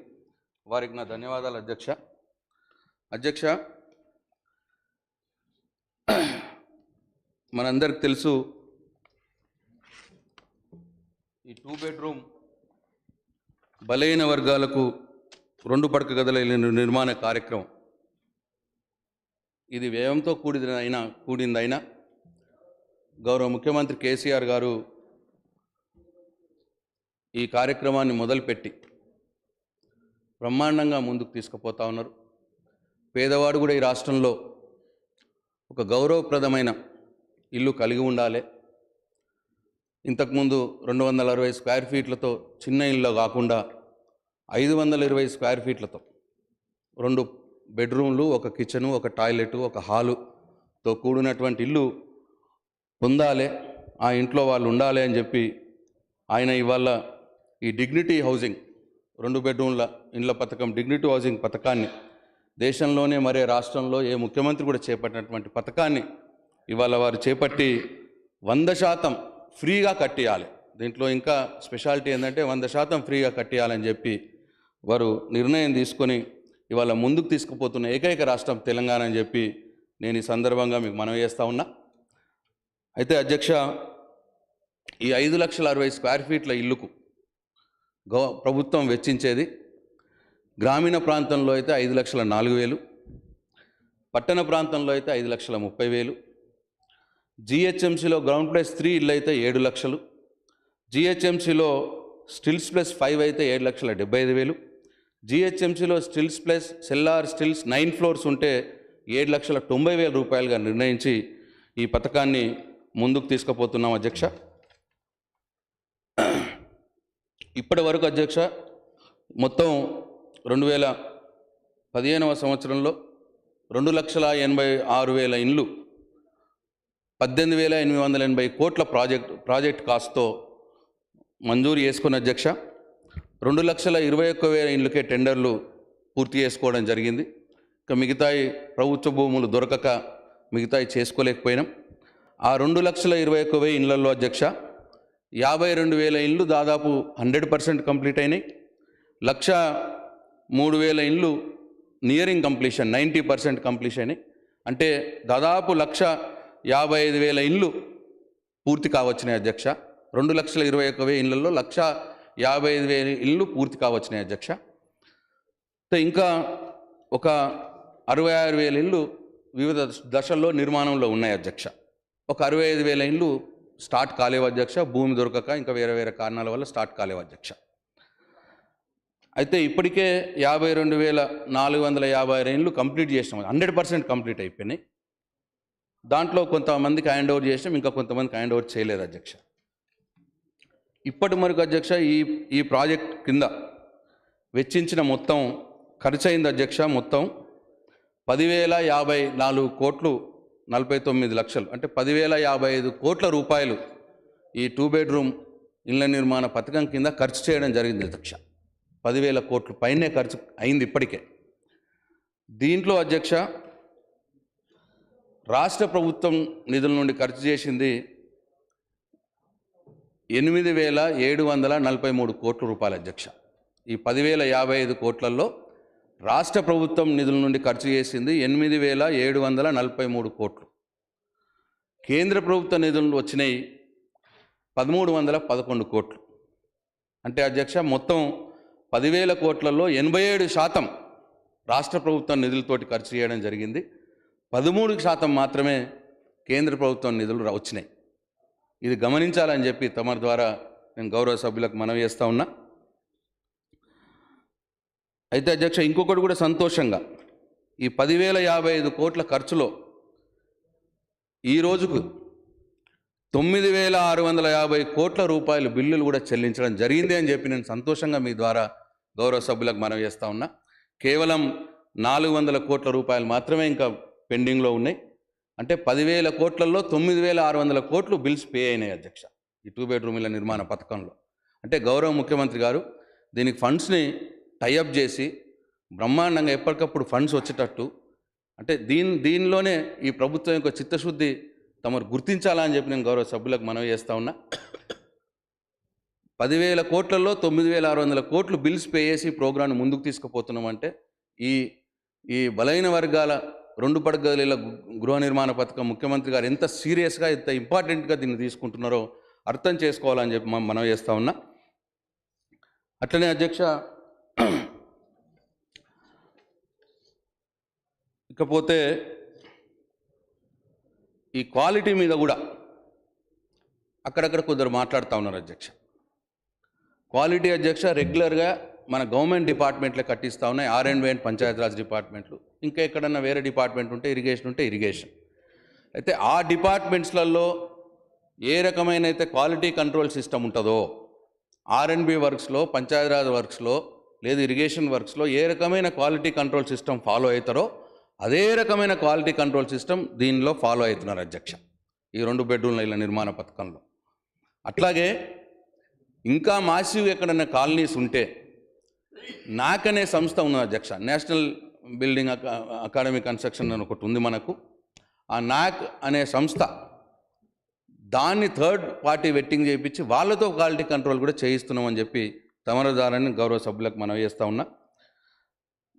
వారికి నా ధన్యవాదాలు అధ్యక్ష. అధ్యక్ష, మనందరికి తెలుసు ఈ 2 bedroom బలహీన వర్గాలకు 2 పడక గదుల ఇళ్ళ నిర్మాణ కార్యక్రమం ఇది వ్యయంతో కూడిందైనా గౌరవ ముఖ్యమంత్రి కేసీఆర్ గారు ఈ కార్యక్రమాన్ని మొదలుపెట్టి బ్రహ్మాండంగా ముందుకు తీసుకుపోతా ఉన్నారు. పేదవాడు కూడా ఈ రాష్ట్రంలో ఒక గౌరవప్రదమైన ఇల్లు కలిగి ఉండాలి. ఇంతకుముందు 260 స్క్వేర్ ఫీట్లతో చిన్న ఇల్లు కాకుండా 520 స్క్వేర్ ఫీట్లతో 2 బెడ్రూమ్లు, ఒక కిచెను, ఒక టాయిలెటు, ఒక హాలుతో కూడినటువంటి ఇల్లు పొందాలి, ఆ ఇంట్లో వాళ్ళు ఉండాలి అని చెప్పి ఆయన ఇవాళ ఈ డిగ్నిటీ హౌసింగ్ 2 bedroomల ఇండ్ల పథకం, డిగ్నిటీ హౌసింగ్ పథకాన్ని దేశంలోనే మరే రాష్ట్రంలో ఏ ముఖ్యమంత్రి కూడా చేపట్టినటువంటి పథకాన్ని ఇవాళ వారు చేపట్టి 100% ఫ్రీగా కట్టియాలి. దీంట్లో ఇంకా స్పెషాలిటీ ఏంటంటే 100% ఫ్రీగా కట్టియాలని చెప్పి వారు నిర్ణయం తీసుకొని ఇవాళ ముందుకు తీసుకుపోతున్న ఏకైక రాష్ట్రం తెలంగాణ అని చెప్పి నేను ఈ సందర్భంగా మీకు మనవి చేస్తూ ఉన్నా. అయితే అధ్యక్ష, ఈ 5,60,000 స్క్వేర్ ఫీట్ల ఇల్లుకు ప్రభుత్వం వెచ్చించేది గ్రామీణ ప్రాంతంలో అయితే 5,04,000, పట్టణ ప్రాంతంలో అయితే 5,30,000, జిహెచ్ఎంసీలో గ్రౌండ్ ప్లస్ 3 ఇల్లు అయితే 7 లక్షలు, జిహెచ్ఎంసీలో స్టిల్స్ ప్లస్ 5 అయితే 7,75,000, జిహెచ్ఎంసీలో stilts plus cellar stilts 9 floors ఉంటే 7,90,000 రూపాయలుగా నిర్ణయించి ఈ పథకాన్ని ముందుకు తీసుకుపోతున్నాం అధ్యక్ష. ఇప్పటి వరకు అధ్యక్ష మొత్తం 2015వ సంవత్సరంలో 2,86,000 ఇండ్లు 18,880 కోట్ల ప్రాజెక్ట్ కాస్ట్తో మంజూరు చేసుకున్న అధ్యక్ష. 2,21,000 ఇండ్లకే టెండర్లు పూర్తి చేసుకోవడం జరిగింది. ఇక మిగతాయి ప్రభుత్వ భూములు దొరకక మిగతాయి చేసుకోలేకపోయినాం. ఆ 2,21,000 ఇళ్లలో అధ్యక్ష 52,000 ఇళ్ళు దాదాపు 100% కంప్లీట్ అయినాయి. 1,03,000 ఇళ్ళు నియరింగ్ కంప్లీషన్ 90% కంప్లీషన్ అయినాయి. అంటే దాదాపు 1,55,000 ఇళ్ళు పూర్తి కావచ్చినాయి అధ్యక్ష. 2,21,000 ఇళ్లలో 1,55,000 ఇళ్ళు పూర్తి కావచ్చినాయి అధ్యక్ష. ఇంకా ఒక 66,000 ఇళ్ళు వివిధ దశల్లో నిర్మాణంలో ఉన్నాయి అధ్యక్ష. ఒక 65,000 ఇళ్ళు స్టార్ట్ కాలేవు అధ్యక్ష, భూమి దొరకక ఇంకా వేరే వేరే కారణాల వల్ల స్టార్ట్ కాలేవు అధ్యక్ష. అయితే ఇప్పటికే 52,456 ఇళ్ళు కంప్లీట్ చేసినాం, 100% కంప్లీట్ అయిపోయినాయి. దాంట్లో కొంతమందికి హ్యాండ్ ఓవర్ చేసినాం, ఇంకా కొంతమందికి హ్యాండ్ ఓవర్ చేయలేదు అధ్యక్ష. ఇప్పటి వరకు అధ్యక్ష ఈ ప్రాజెక్ట్ కింద వెచ్చించిన మొత్తం ఖర్చు అయింది అధ్యక్ష మొత్తం 10,054,49,00,000 అంటే 10,055 కోట్ల రూపాయలు ఈ 2 బెడ్రూమ్ ఇళ్ల నిర్మాణ పథకం కింద ఖర్చు చేయడం జరిగింది అధ్యక్ష. 10,000 కోట్ల పైనే ఖర్చు అయింది ఇప్పటికే. దీంట్లో అధ్యక్ష రాష్ట్ర ప్రభుత్వం నిధుల నుండి ఖర్చు చేసింది 8,743 కోట్ల రూపాయలు అధ్యక్ష. ఈ 10,055 కోట్లలో రాష్ట్ర ప్రభుత్వం నిధుల నుండి ఖర్చు చేసింది 8,743 కోట్లు. కేంద్ర ప్రభుత్వ నిధులు వచ్చినాయి 1,311 కోట్లు. అంటే అధ్యక్ష మొత్తం 10,000 కోట్లలో 87% రాష్ట్ర ప్రభుత్వం నిధులతోటి ఖర్చు చేయడం జరిగింది. 13% మాత్రమే కేంద్ర ప్రభుత్వం నిధులు వచ్చినాయి. ఇది గమనించాలని చెప్పి తమ ద్వారా నేను గౌరవ సభ్యులకు మనవి చేస్తూ ఉన్నా. అయితే అధ్యక్ష ఇంకొకటి కూడా సంతోషంగా, ఈ 10,055 కోట్ల ఖర్చులో ఈ రోజుకు 9,650 కోట్ల రూపాయలు బిల్లులు కూడా చెల్లించడం జరిగింది అని చెప్పి నేను సంతోషంగా మీ ద్వారా గౌరవ సభ్యులకు మనవి చేస్తూ ఉన్నా. కేవలం 400 కోట్ల రూపాయలు మాత్రమే ఇంకా పెండింగ్లో ఉన్నాయి. అంటే 10,000 కోట్లలో 9,600 కోట్లు బిల్స్ పే అయినాయి అధ్యక్ష ఈ 2 బెడ్రూమ్ ఇళ్ల నిర్మాణ పథకంలో. అంటే గౌరవ ముఖ్యమంత్రి గారు దీనికి ఫండ్స్ని టైఅప్ చేసి బ్రహ్మాండంగా ఎప్పటికప్పుడు ఫండ్స్ వచ్చేటట్టు, అంటే దీనిలోనే ఈ ప్రభుత్వం యొక్క చిత్తశుద్ధి తమరు గుర్తించాలని చెప్పి నేను గౌరవ సభ్యులకు మనవి చేస్తూ ఉన్నా. 10,000 కోట్లలో 9,600 కోట్లు బిల్స్ పే చేసి ప్రోగ్రామ్ను ముందుకు తీసుకుపోతున్నామంటే ఈ బలైన వర్గాల 2 పడగదుల గృహ నిర్మాణ పథకం ముఖ్యమంత్రి గారు ఎంత సీరియస్గా ఎంత ఇంపార్టెంట్గా దీన్ని తీసుకుంటున్నారో అర్థం చేసుకోవాలని చెప్పి మనవి చేస్తూ ఉన్నా. అట్లనే అధ్యక్ష ఇకపోతే ఈ క్వాలిటీ మీద కూడా అక్కడక్కడ కొందరు మాట్లాడుతూ ఉన్నారు అధ్యక్ష. క్వాలిటీ అధ్యక్ష రెగ్యులర్గా మన గవర్నమెంట్ డిపార్ట్మెంట్లే కట్టిస్తూ ఉన్నాయి, R&B అండ్ పంచాయతీరాజ్ డిపార్ట్మెంట్లు, ఇంకా ఎక్కడన్నా వేరే డిపార్ట్మెంట్ ఉంటే ఇరిగేషన్ ఉంటే ఇరిగేషన్. అయితే ఆ డిపార్ట్మెంట్స్లలో ఏ రకమైన అయితే క్వాలిటీ కంట్రోల్ సిస్టమ్ ఉంటుందో R&B వర్క్స్లో, పంచాయతీరాజ్ వర్క్స్లో లేదు ఇరిగేషన్ వర్క్స్లో ఏ రకమైన క్వాలిటీ కంట్రోల్ సిస్టమ్ ఫాలో అవుతారో అదే రకమైన క్వాలిటీ కంట్రోల్ సిస్టమ్ దీనిలో ఫాలో అవుతున్నారు అధ్యక్ష ఈ 2 బెడ్రూమ్ల ఇళ్ల నిర్మాణ పథకంలో. అట్లాగే ఇంకా మాసివ్ ఎక్కడన్నా కాలనీస్ ఉంటే నాక్ అనే సంస్థ ఉన్నది అధ్యక్ష, నేషనల్ బిల్డింగ్ అకాడమీ కన్స్ట్రక్షన్ అని ఒకటి ఉంది మనకు. ఆ నాక్ అనే సంస్థ దాన్ని థర్డ్ పార్టీ వెట్టింగ్ చేయించి వాళ్ళతో క్వాలిటీ కంట్రోల్ కూడా చేయిస్తున్నామని చెప్పి తమరి ద్వారాన్ని గౌరవ సభ్యులకు మనవి చేస్తూ ఉన్నా.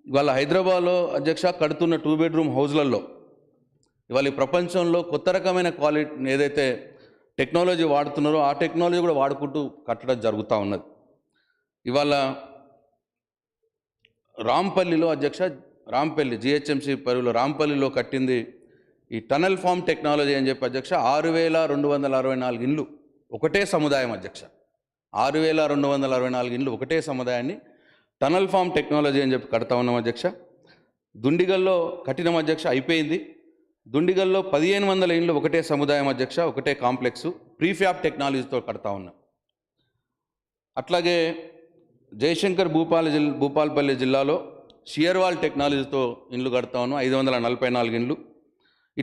ఇవాళ హైదరాబాద్లో అధ్యక్ష కడుతున్న 2 బెడ్రూమ్ హౌస్లలో ఇవాళ ఈ ప్రపంచంలో కొత్త రకమైన క్వాలిటీ ఏదైతే టెక్నాలజీ వాడుతున్నారో ఆ టెక్నాలజీ కూడా వాడుకుంటూ కట్టడం జరుగుతూ ఉన్నది. ఇవాళ రాంపల్లిలో అధ్యక్ష, రాంపల్లి GHMC పరిధిలో రాంపల్లిలో కట్టింది ఈ టనల్ ఫామ్ టెక్నాలజీ అని చెప్పి అధ్యక్ష 6,264 ఇండ్లు ఒకటే సముదాయం అధ్యక్ష. 6,264 ఇండ్లు ఒకటే సముదాయాన్ని టనల్ ఫామ్ టెక్నాలజీ అని చెప్పి కడతా ఉన్నాం అధ్యక్ష. దుండిగల్లో కఠినం అధ్యక్ష అయిపోయింది. దుండిగల్లో 1,500 ఇండ్లు ఒకటే సముదాయం అధ్యక్ష, ఒకటే కాంప్లెక్సు ప్రీఫ్యాబ్ టెక్నాలజీతో కడతా ఉన్నాం. అట్లాగే జయశంకర్ భూపాల్పల్లి జిల్లాలో షియర్వాల్ టెక్నాలజీతో ఇండ్లు కడతా ఉన్నాం 544 ఇండ్లు.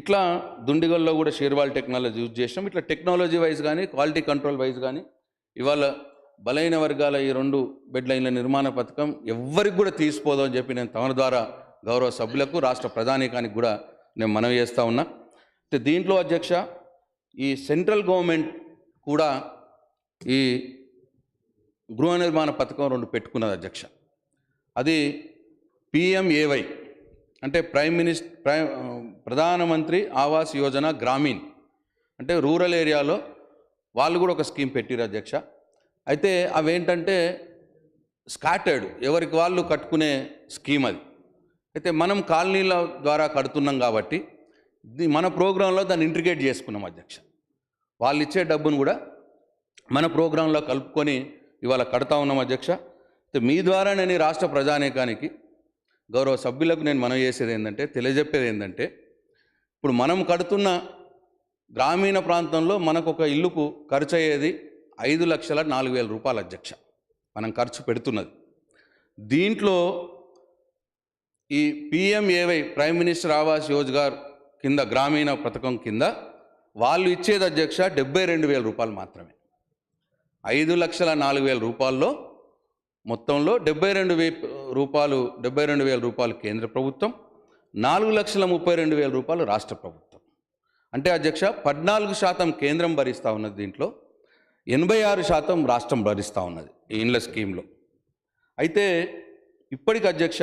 ఇట్లా దుండిగల్లో కూడా షియర్వాల్ టెక్నాలజీ యూజ్ చేసినాం. ఇట్లా టెక్నాలజీ వైజ్ కానీ క్వాలిటీ కంట్రోల్ వైజ్ కానీ ఇవాళ బలైన వర్గాల ఈ 2 బెడ్ల ఇళ్ల నిర్మాణ పథకం ఎవ్వరికి కూడా తీసిపోదు అని చెప్పి నేను తమ ద్వారా గౌరవ సభ్యులకు రాష్ట్ర ప్రధానికానికి కూడా నేను మనవి చేస్తూ ఉన్నా. అయితే దీంట్లో అధ్యక్ష ఈ సెంట్రల్ గవర్నమెంట్ కూడా ఈ గృహ నిర్మాణ పథకం 2 పెట్టుకున్నది అధ్యక్ష. అది PMAY అంటే ప్రధానమంత్రి ఆవాస్ యోజన గ్రామీణ్, అంటే రూరల్ ఏరియాలో వాళ్ళు కూడా ఒక స్కీమ్ పెట్టిరు అధ్యక్ష. అయితే అవేంటంటే స్కాటర్డ్, ఎవరికి వాళ్ళు కట్టుకునే స్కీమ్ అది. అయితే మనం కాలనీల ద్వారా కడుతున్నాం కాబట్టి మన ప్రోగ్రాంలో దాన్ని ఇంటిగ్రేట్ చేసుకున్నాం అధ్యక్ష. వాళ్ళు ఇచ్చే డబ్బును కూడా మన ప్రోగ్రాంలో కలుపుకొని ఇవాళ కడతా ఉన్నాం అధ్యక్ష. అయితే మీ ద్వారా నేను రాష్ట్ర ప్రజానీకానికి గౌరవ సభ్యులకు నేను మనవి చేసేది ఏంటంటే, తెలియజెప్పేది ఏంటంటే, ఇప్పుడు మనం కడుతున్న గ్రామీణ ప్రాంతంలో మనకు ఒక ఇల్లుకు ఖర్చు అయ్యేది 5,04,000 రూపాయలు అధ్యక్ష మనం ఖర్చు పెడుతున్నది. దీంట్లో ఈ PMAY prime minister Awas Yojana కింద గ్రామీణ పథకం కింద వాళ్ళు ఇచ్చేది అధ్యక్ష 72,000 రూపాయలు మాత్రమే. 5,04,000 రూపాయల్లో మొత్తంలో 72,000 రూపాయలు కేంద్ర ప్రభుత్వం, 4,32,000 రూపాయలు రాష్ట్ర ప్రభుత్వం. అంటే అధ్యక్ష 14% కేంద్రం భరిస్తూ ఉన్నది, దీంట్లో 86% రాష్ట్రం భరిస్తూ ఉన్నది ఈ ఇండ్ల స్కీమ్లో. అయితే ఇప్పటికి అధ్యక్ష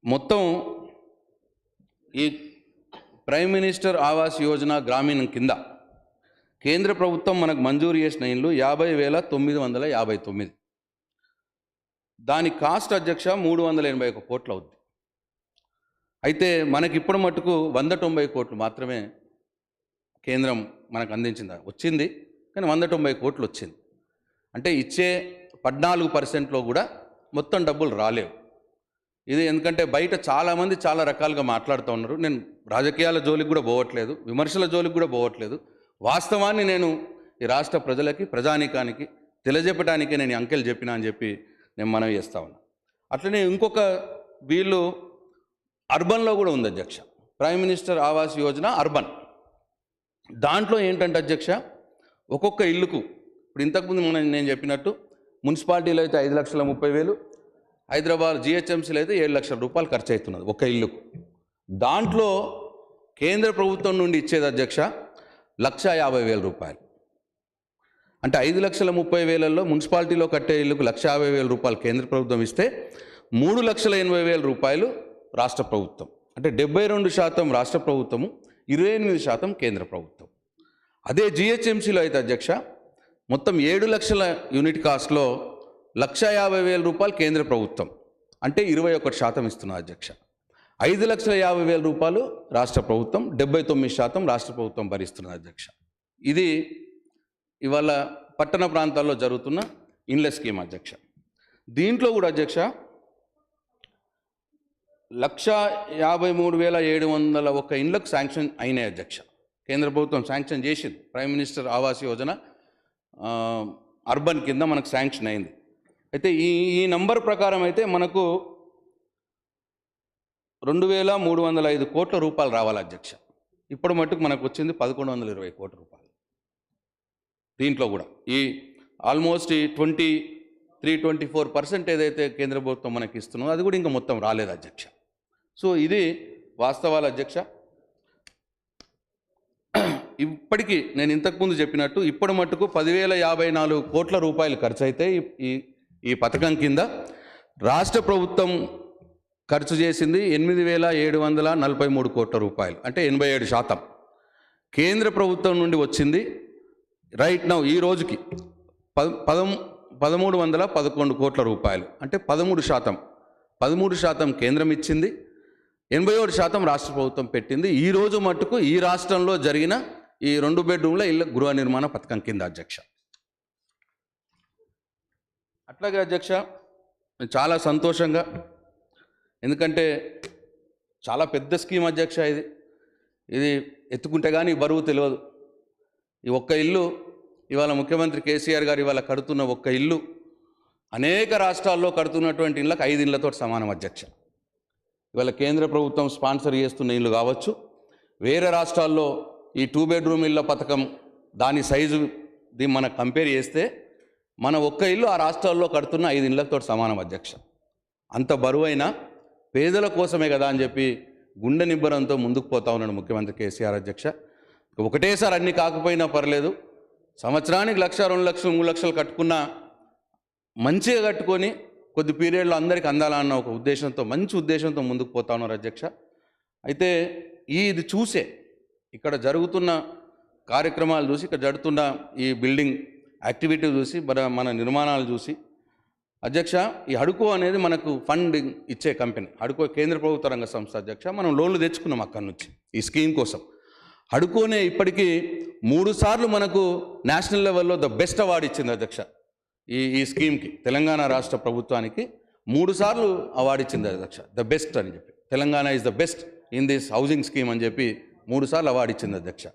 మొత్తం ఈ ప్రైమ్ మినిస్టర్ ఆవాస్ యోజన గ్రామీణం కింద కేంద్ర ప్రభుత్వం మనకు మంజూరు చేసిన ఇండ్లు 50,959. దాని కాస్ట్ అధ్యక్ష 381 కోట్లు అవుద్ది. అయితే మనకి ఇప్పుడు మటుకు 190 కోట్లు మాత్రమే కేంద్రం మనకు అందించింది, వచ్చింది కానీ 190 కోట్లు వచ్చింది. అంటే ఇచ్చే 14%లో కూడా మొత్తం డబ్బులు రాలేవు. ఇది ఎందుకంటే బయట చాలామంది చాలా రకాలుగా మాట్లాడుతూ ఉన్నారు. నేను రాజకీయాల జోలికి కూడా పోవట్లేదు, విమర్శల జోలికి కూడా పోవట్లేదు. వాస్తవాన్ని నేను ఈ రాష్ట్ర ప్రజలకి ప్రజానీకానికి తెలియజెప్పడానికి నేను అంకెలు చెప్పినా అని చెప్పి నేను మనవి చేస్తా ఉన్నా. అట్లనే ఇంకొక వీళ్ళు అర్బన్లో కూడా ఉంది అధ్యక్ష, prime minister Awas Yojana urban. దాంట్లో ఏంటంటే అధ్యక్ష ఒక్కొక్క ఇల్లుకు ఇప్పుడు ఇంతకుముందు నేను చెప్పినట్టు మున్సిపాలిటీలో అయితే 5,30,000, హైదరాబాద్ GHMCలో అయితే 7 లక్షల రూపాయలు ఖర్చు అవుతున్నది ఒక ఇల్లుకు. దాంట్లో కేంద్ర ప్రభుత్వం నుండి ఇచ్చేది అధ్యక్ష 1,50,000 రూపాయలు. అంటే 5,30,000లో మున్సిపాలిటీలో కట్టే ఇల్లుకు 1,50,000 రూపాయలు కేంద్ర ప్రభుత్వం ఇస్తే 3,80,000 రూపాయలు రాష్ట్ర ప్రభుత్వం. అంటే 72% రాష్ట్ర ప్రభుత్వము, 28% కేంద్ర ప్రభుత్వం. అదే GHMCలో అయితే అధ్యక్ష మొత్తం 7 లక్షల యూనిట్ కాస్ట్లో 1,50,000 రూపాయలు కేంద్ర ప్రభుత్వం, అంటే 21% ఇస్తున్నారు అధ్యక్ష. 5,50,000 రూపాయలు రాష్ట్ర ప్రభుత్వం, 79% రాష్ట్ర ప్రభుత్వం భరిస్తున్నది అధ్యక్ష. ఇది ఇవాళ పట్టణ ప్రాంతాల్లో జరుగుతున్న ఇండ్ల స్కీమ్ అధ్యక్ష. దీంట్లో కూడా అధ్యక్ష 1,53,701 ఇండ్లకు శాంక్షన్ అయినాయి అధ్యక్ష. కేంద్ర ప్రభుత్వం శాంక్షన్ చేసింది, prime minister Awas Yojana urban కింద మనకు శాంక్షన్ అయింది. అయితే ఈ నంబర్ ప్రకారం అయితే మనకు 2,305 కోట్ల రూపాయలు రావాలి అధ్యక్ష. ఇప్పుడు మట్టుకు మనకు వచ్చింది 1,120 కోట్ల రూపాయలు. దీంట్లో కూడా ఈ ఆల్మోస్ట్ ఈ 23-24% ఏదైతే కేంద్ర ప్రభుత్వం మనకి ఇస్తుందో అది కూడా ఇంకా మొత్తం రాలేదు అధ్యక్ష. సో ఇది వాస్తవాలు అధ్యక్ష. ఇప్పటికీ నేను ఇంతకుముందు చెప్పినట్టు ఇప్పుడు మట్టుకు 10,054 కోట్ల రూపాయలు ఖర్చు అయితే ఈ పథకం కింద రాష్ట్ర ప్రభుత్వం ఖర్చు చేసింది 8,743 కోట్ల రూపాయలు, అంటే 87%. కేంద్ర ప్రభుత్వం నుండి వచ్చింది రైట్ నౌ ఈ రోజుకి 1,311 కోట్ల రూపాయలు, అంటే 13%. 13% కేంద్రం ఇచ్చింది, 87% రాష్ట్ర ప్రభుత్వం పెట్టింది. ఈ రోజు మట్టుకు ఈ రాష్ట్రంలో జరిగిన ఈ 2 బెడ్రూమ్ల ఇళ్ళ గృహ నిర్మాణ పథకం కింద అధ్యక్ష. అట్లాగే అధ్యక్ష చాలా సంతోషంగా, ఎందుకంటే చాలా పెద్ద స్కీమ్ అధ్యక్ష. ఇది ఎత్తుకుంటే కానీ బరువు తెలియదు. ఈ ఒక్క ఇల్లు ఇవాళ ముఖ్యమంత్రి కేసీఆర్ గారు ఇవాళ కడుతున్న ఒక్క ఇల్లు అనేక రాష్ట్రాల్లో కడుతున్నటువంటి ఇళ్ళకు 5 ఇళ్లతో సమానం అధ్యక్ష. ఇవాళ కేంద్ర ప్రభుత్వం స్పాన్సర్ చేస్తున్న ఇల్లు కావచ్చు, వేరే రాష్ట్రాల్లో ఈ 2 బెడ్రూమ్ ఇళ్ళ పథకం దాని సైజు దీన్ని మనం కంపేర్ చేస్తే మన ఒక్క ఇల్లు ఆ రాష్ట్రాల్లో కడుతున్న 5 ఇళ్లతో సమానం అధ్యక్ష. అంత బరువైన పేదల కోసమే కదా అని చెప్పి గుండె నిబ్బరంతో ముందుకు పోతా ఉన్నాడు ముఖ్యమంత్రి కేసీఆర్ అధ్యక్ష. ఒకటేసారి అన్ని కాకపోయినా పర్లేదు, సంవత్సరానికి 1,00,000, 2 లక్షలు, 3 లక్షలు కట్టుకున్నా మంచిగా కట్టుకొని కొద్ది పీరియడ్లో అందరికీ అందాలన్న ఒక ఉద్దేశంతో, మంచి ఉద్దేశంతో ముందుకు పోతా ఉన్నారు అధ్యక్ష. అయితే ఇది చూసే, ఇక్కడ జరుగుతున్న కార్యక్రమాలు చూసి, ఇక్కడ జరుగుతున్న ఈ బిల్డింగ్ యాక్టివిటీ చూసి, మన నిర్మాణాలు చూసి అధ్యక్ష, ఈ హడ్కో అనేది మనకు ఫండింగ్ ఇచ్చే కంపెనీ. హడ్కో కేంద్ర ప్రభుత్వ రంగ సంస్థ అధ్యక్ష. మనం లోన్లు తెచ్చుకున్నాం అక్కడి నుంచి ఈ స్కీమ్ కోసం. హడ్కోనే ఇప్పటికీ 3 సార్లు మనకు నేషనల్ లెవెల్లో ద బెస్ట్ అవార్డు ఇచ్చింది అధ్యక్ష. ఈ స్కీమ్కి తెలంగాణ రాష్ట్ర ప్రభుత్వానికి 3 సార్లు అవార్డు ఇచ్చింది అధ్యక్ష, ద బెస్ట్ అని చెప్పి. Telangana is the best in this housing scheme అని చెప్పి 3 సార్లు అవార్డు ఇచ్చింది అధ్యక్ష.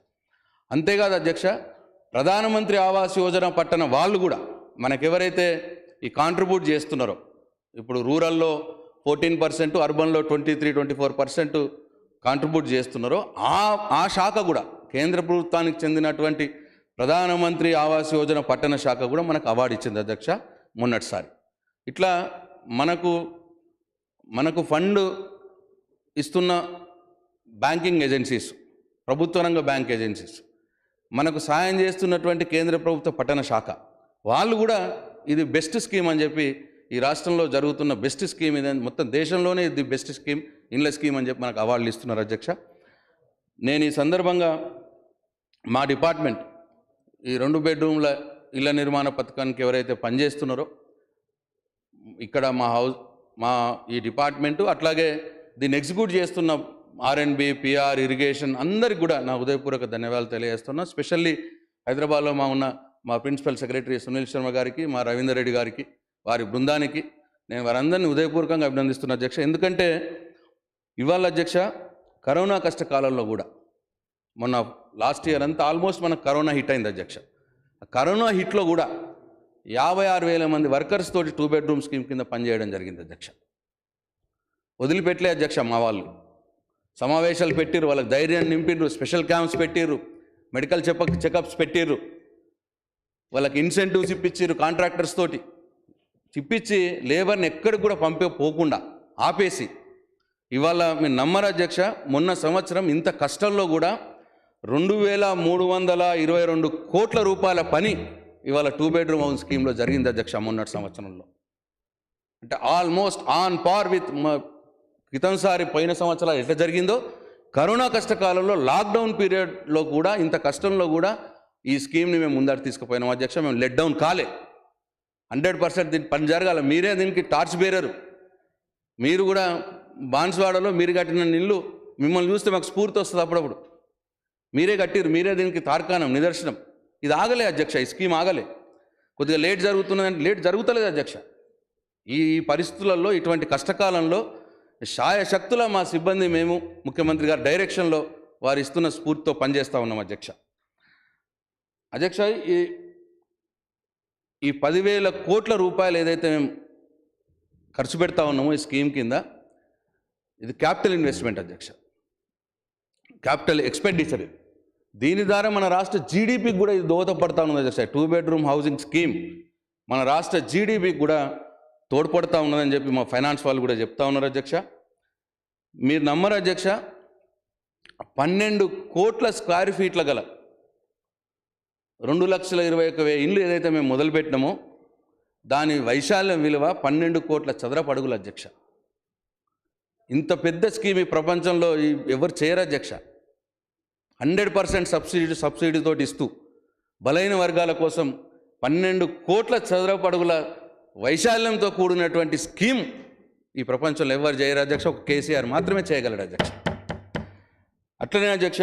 అంతేకాదు అధ్యక్ష, ప్రధానమంత్రి ఆవాస్ యోజన పట్టణ వాళ్ళు కూడా మనకెవరైతే ఈ కాంట్రిబ్యూట్ చేస్తున్నారో, ఇప్పుడు రూరల్లో 14%, అర్బన్లో 23-24% కాంట్రిబ్యూట్ చేస్తున్నారో ఆ శాఖ కూడా కేంద్ర ప్రభుత్వానికి చెందినటువంటి ప్రధానమంత్రి ఆవాస్ యోజన పట్టణ శాఖ కూడా మనకు అవార్డు ఇచ్చింది అధ్యక్ష మొన్నటిసారి. ఇట్లా మనకు ఫండ్ ఇస్తున్న బ్యాంకింగ్ ఏజెన్సీస్, ప్రభుత్వ రంగ బ్యాంక్ ఏజెన్సీస్, మనకు సాయం చేస్తున్నటువంటి కేంద్ర ప్రభుత్వ పట్టణ శాఖ వాళ్ళు కూడా ఇది బెస్ట్ స్కీమ్ అని చెప్పి, ఈ రాష్ట్రంలో జరుగుతున్న బెస్ట్ స్కీమ్ ఇది, మొత్తం దేశంలోనే ఇది బెస్ట్ స్కీమ్, ఇళ్ళ స్కీమ్ అని చెప్పి మనకు అవార్డులు ఇస్తున్నారు అధ్యక్ష. నేను ఈ సందర్భంగా మా డిపార్ట్మెంట్ ఈ 2 బెడ్రూమ్ల ఇళ్ళ నిర్మాణ పథకానికి ఎవరైతే పనిచేస్తున్నారో ఇక్కడ మా ఈ డిపార్ట్మెంటు, అట్లాగే దీన్ని ఎగ్జిక్యూట్ చేస్తున్న R&B, PR, ఇరిగేషన్ అందరికి కూడా నా హృదయపూర్వక ధన్యవాదాలు తెలియజేస్తున్నా. స్పెషల్లీ హైదరాబాద్లో మా ప్రిన్సిపల్ సెక్రటరీ సునీల్ శర్మ గారికి, మా రవీందర్ రెడ్డి గారికి, వారి బృందానికి నేను వారందరినీ హృదయపూర్వకంగా అభినందిస్తున్నా అధ్యక్ష. ఎందుకంటే ఇవాళ అధ్యక్ష, కరోనా కష్టకాలంలో కూడా మొన్న లాస్ట్ ఇయర్ అంతా ఆల్మోస్ట్ మనకు కరోనా హిట్ అయింది అధ్యక్ష. కరోనా హిట్లో కూడా 56,000 మంది వర్కర్స్ తోటి 2 బెడ్రూమ్ స్కీమ్ కింద పనిచేయడం జరిగింది అధ్యక్ష. వదిలిపెట్టలే అధ్యక్ష, మా వాళ్ళు సమావేశాలు పెట్టిర్రు, వాళ్ళకి ధైర్యాన్ని నింపిర్రు, స్పెషల్ క్యాంప్స్ పెట్టిర్రు, మెడికల్ చెకప్స్ పెట్టిర్రు, వాళ్ళకి ఇన్సెంటివ్స్ ఇప్పించారు, కాంట్రాక్టర్స్ తోటి ఇప్పించి లేబర్ని ఎక్కడికి కూడా పోకుండా ఆపేసి, ఇవాళ మీరు నమ్మరు అధ్యక్ష, మొన్న సంవత్సరం ఇంత కష్టంలో కూడా 2,322 కోట్ల రూపాయల పని ఇవాళ 2 బెడ్రూమ్ హౌస్ స్కీమ్లో జరిగింది అధ్యక్ష మొన్నటి సంవత్సరంలో. అంటే ఆల్మోస్ట్ ఆన్ పార్ విత్ క్రితంసారి పోయిన సంవత్సరాలు ఎట్లా జరిగిందో, కరోనా కష్టకాలంలో లాక్డౌన్ పీరియడ్లో కూడా, ఇంత కష్టంలో కూడా ఈ స్కీమ్ని మేము ముందర తీసుకుపోయినాం అధ్యక్ష. మేము లెట్ డౌన్ కాలే, 100% దీని పని జరగాలి. మీరే దీనికి టార్చ్ బేరరు. మీరు కూడా బాన్స్వాడలో మీరు కట్టిన ఇల్లు మిమ్మల్ని చూస్తే మాకు స్ఫూర్తి వస్తుంది. అప్పుడప్పుడు మీరే కట్టిరు, మీరే దీనికి తార్కాణం, నిదర్శనం. ఇది ఆగలే అధ్యక్ష, ఈ స్కీమ్ ఆగలే. కొద్దిగా లేట్ జరుగుతున్నదంటే లేట్ జరుగుతలేదు అధ్యక్ష. ఈ పరిస్థితులలో, ఇటువంటి కష్టకాలంలో శాయశక్తుల మా సిబ్బంది, మేము ముఖ్యమంత్రి గారి డైరెక్షన్లో వారు ఇస్తున్న స్ఫూర్తితో పనిచేస్తూ ఉన్నాం అధ్యక్ష. అధ్యక్ష, ఈ 10,000 కోట్ల రూపాయలు ఏదైతే మేము ఖర్చు పెడతా ఉన్నామో ఈ స్కీమ్ కింద, ఇది క్యాపిటల్ ఇన్వెస్ట్మెంట్ అధ్యక్ష, క్యాపిటల్ ఎక్స్పెండిచర్. దీని ద్వారా మన రాష్ట్ర జీడిపికి కూడా ఇది దోహదపడతా ఉన్నది అధ్యక్ష. 2 బెడ్రూమ్ హౌసింగ్ స్కీమ్ మన రాష్ట్ర జీడిపికి కూడా తోడ్పడతా ఉన్నదని చెప్పి మా ఫైనాన్స్ వాళ్ళు కూడా చెప్తా ఉన్నారు అధ్యక్ష. మీరు నమ్మరు అధ్యక్ష, 12 కోట్ల స్క్వేర్ ఫీట్ల గల 2,21,000 ఇండ్లు ఏదైతే మేము మొదలుపెట్టినామో దాని వైశాల్యం విలువ 12 కోట్ల చదరపు అడుగులు అధ్యక్ష. ఇంత పెద్ద స్కీమ్ ఈ ప్రపంచంలో ఎవరు చేయరు అధ్యక్ష. 100% సబ్సిడీతో ఇస్తూ బలైన వర్గాల కోసం 12 కోట్ల చదరపు అడుగుల వైశాల్యంతో కూడినటువంటి స్కీమ్ ఈ ప్రపంచంలో ఎవరు చేయరు అధ్యక్ష. ఒక కేసీఆర్ మాత్రమే చేయగలడు అధ్యక్ష. అట్లనే అధ్యక్ష,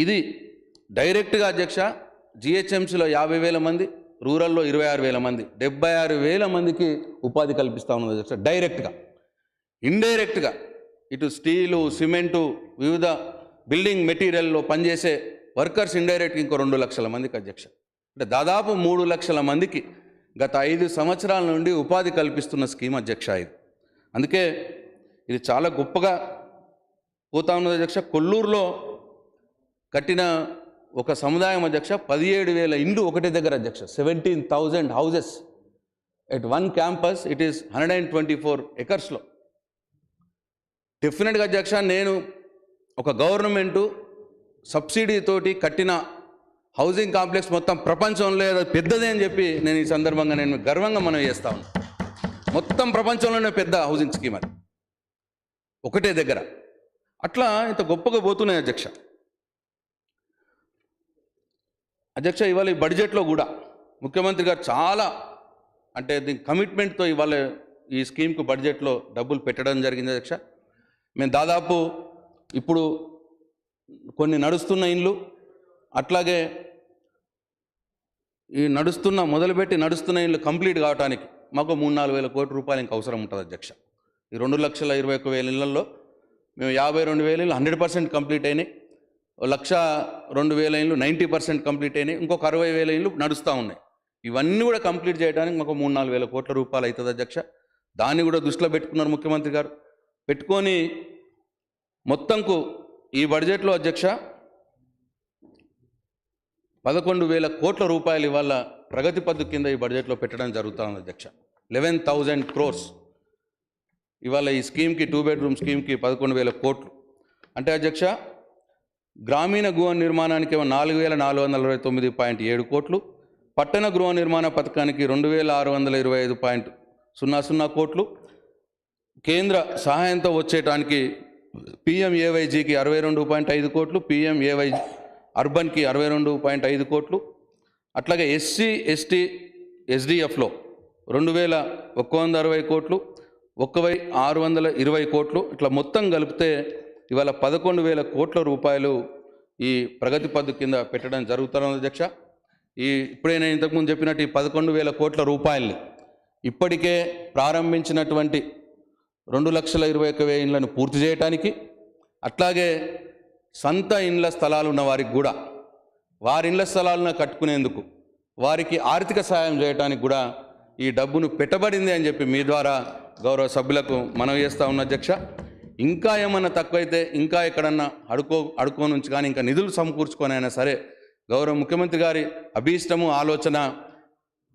ఇది డైరెక్ట్గా అధ్యక్ష జిహెచ్ఎంసీలో 50,000 మంది, రూరల్లో 26,000 మంది, 76,000 మందికి ఉపాధి కల్పిస్తూ ఉన్నది అధ్యక్ష. డైరెక్ట్గా. ఇండైరెక్ట్గా ఇటు స్టీలు, సిమెంటు, వివిధ బిల్డింగ్ మెటీరియల్లో పనిచేసే వర్కర్స్ ఇండైరెక్ట్గా ఇంకో 2 లక్షల మందికి అధ్యక్ష. అంటే దాదాపు 3 లక్షల మందికి గత 5 సంవత్సరాల నుండి ఉపాధి కల్పిస్తున్న స్కీమ్ అధ్యక్ష ఇది. అందుకే ఇది చాలా గొప్పగా పోతా ఉన్నది అధ్యక్ష. కొల్లూరులో కట్టిన ఒక సముదాయం అధ్యక్ష 17,000 ఇండ్లు ఒకటే దగ్గర అధ్యక్ష, 17,000 houses at one campus. It is 124 ఎకర్స్లో. డెఫినెట్గా అధ్యక్ష, నేను ఒక గవర్నమెంటు సబ్సిడీతోటి కట్టిన హౌసింగ్ కాంప్లెక్స్ మొత్తం ప్రపంచంలో పెద్దదే అని చెప్పి నేను ఈ సందర్భంగా నేను గర్వంగా మనం చేస్తా ఉన్నాను. మొత్తం ప్రపంచంలోనే పెద్ద హౌసింగ్ స్కీమ్ అది, ఒకటే దగ్గర. అట్లా ఇంత గొప్పగా పోతున్నాయి అధ్యక్ష. అధ్యక్ష, ఇవాళ ఈ బడ్జెట్లో కూడా ముఖ్యమంత్రి గారు చాలా అంటే దీని కమిట్మెంట్తో ఇవాళ ఈ స్కీమ్కు బడ్జెట్లో డబ్బులు పెట్టడం జరిగింది అధ్యక్ష. మేము దాదాపు ఇప్పుడు కొన్ని నడుస్తున్న ఇండ్లు, అట్లాగే ఈ మొదలుపెట్టి నడుస్తున్న ఇండ్లు కంప్లీట్ కావడానికి మాకు 3-4 వేల కోట్ల రూపాయలు ఇంకా అవసరం ఉంటుంది అధ్యక్ష. ఈ 2,21,000 ఇళ్లలో మేము 52,000 ఇళ్ళు 100% కంప్లీట్ అయినాయి, 1,02,000 ఇళ్ళు 90% కంప్లీట్ అయినాయి, ఇంకొక 60,000 ఇళ్ళు నడుస్తూ ఉన్నాయి. ఇవన్నీ కూడా కంప్లీట్ చేయడానికి మాకు 3-4 వేల కోట్ల రూపాయలు అవుతుంది అధ్యక్ష. దాన్ని కూడా దృష్టిలో పెట్టుకున్నారు ముఖ్యమంత్రి గారు. పెట్టుకొని మొత్తంకు ఈ బడ్జెట్లో అధ్యక్ష 11,000 కోట్ల రూపాయలు ఇవాళ ప్రగతి పథకం కింద ఈ బడ్జెట్లో పెట్టడం జరుగుతూ ఉంది అధ్యక్ష. 11,000 crores ఇవాళ ఈ స్కీమ్కి, 2 bedroom స్కీమ్కి 11,000 కోట్లు. అంటే అధ్యక్ష, గ్రామీణ గృహ నిర్మాణానికి 4,429.7 కోట్లు, పట్టణ గృహ నిర్మాణ పథకానికి 2,625.00 కోట్లు, కేంద్ర సహాయంతో వచ్చేటానికి PMAYGకి 62.5 కోట్లు, PMAY అర్బన్కి 62.5 కోట్లు, అట్లాగే SC ST SDFలో 2,160 కోట్లు, 1,620 కోట్లు, ఇట్లా మొత్తం కలిపితే ఇవాళ 11,000 కోట్ల రూపాయలు ఈ ప్రగతి పథకం కింద పెట్టడం జరుగుతున్నది అధ్యక్ష. ఇప్పుడే నేను ఇంతకుముందు చెప్పినట్టు ఈ 11,000 కోట్ల రూపాయల్ని ఇప్పటికే ప్రారంభించినటువంటి 2,21,000 ఇళ్లను పూర్తి చేయడానికి, అట్లాగే సొంత ఇండ్ల స్థలాలు ఉన్న వారికి కూడా వారి ఇండ్ల స్థలాలను కట్టుకునేందుకు వారికి ఆర్థిక సాయం చేయడానికి కూడా ఈ డబ్బును పెట్టబడింది అని చెప్పి మీ ద్వారా గౌరవ సభ్యులకు మనవి చేస్తూ ఉన్న అధ్యక్ష. ఇంకా ఏమన్నా తక్కువైతే ఇంకా ఎక్కడన్నా అడుకో నుంచి కానీ ఇంకా నిధులు సమకూర్చుకొని అయినా సరే గౌరవ ముఖ్యమంత్రి గారి అభీష్టము ఆలోచన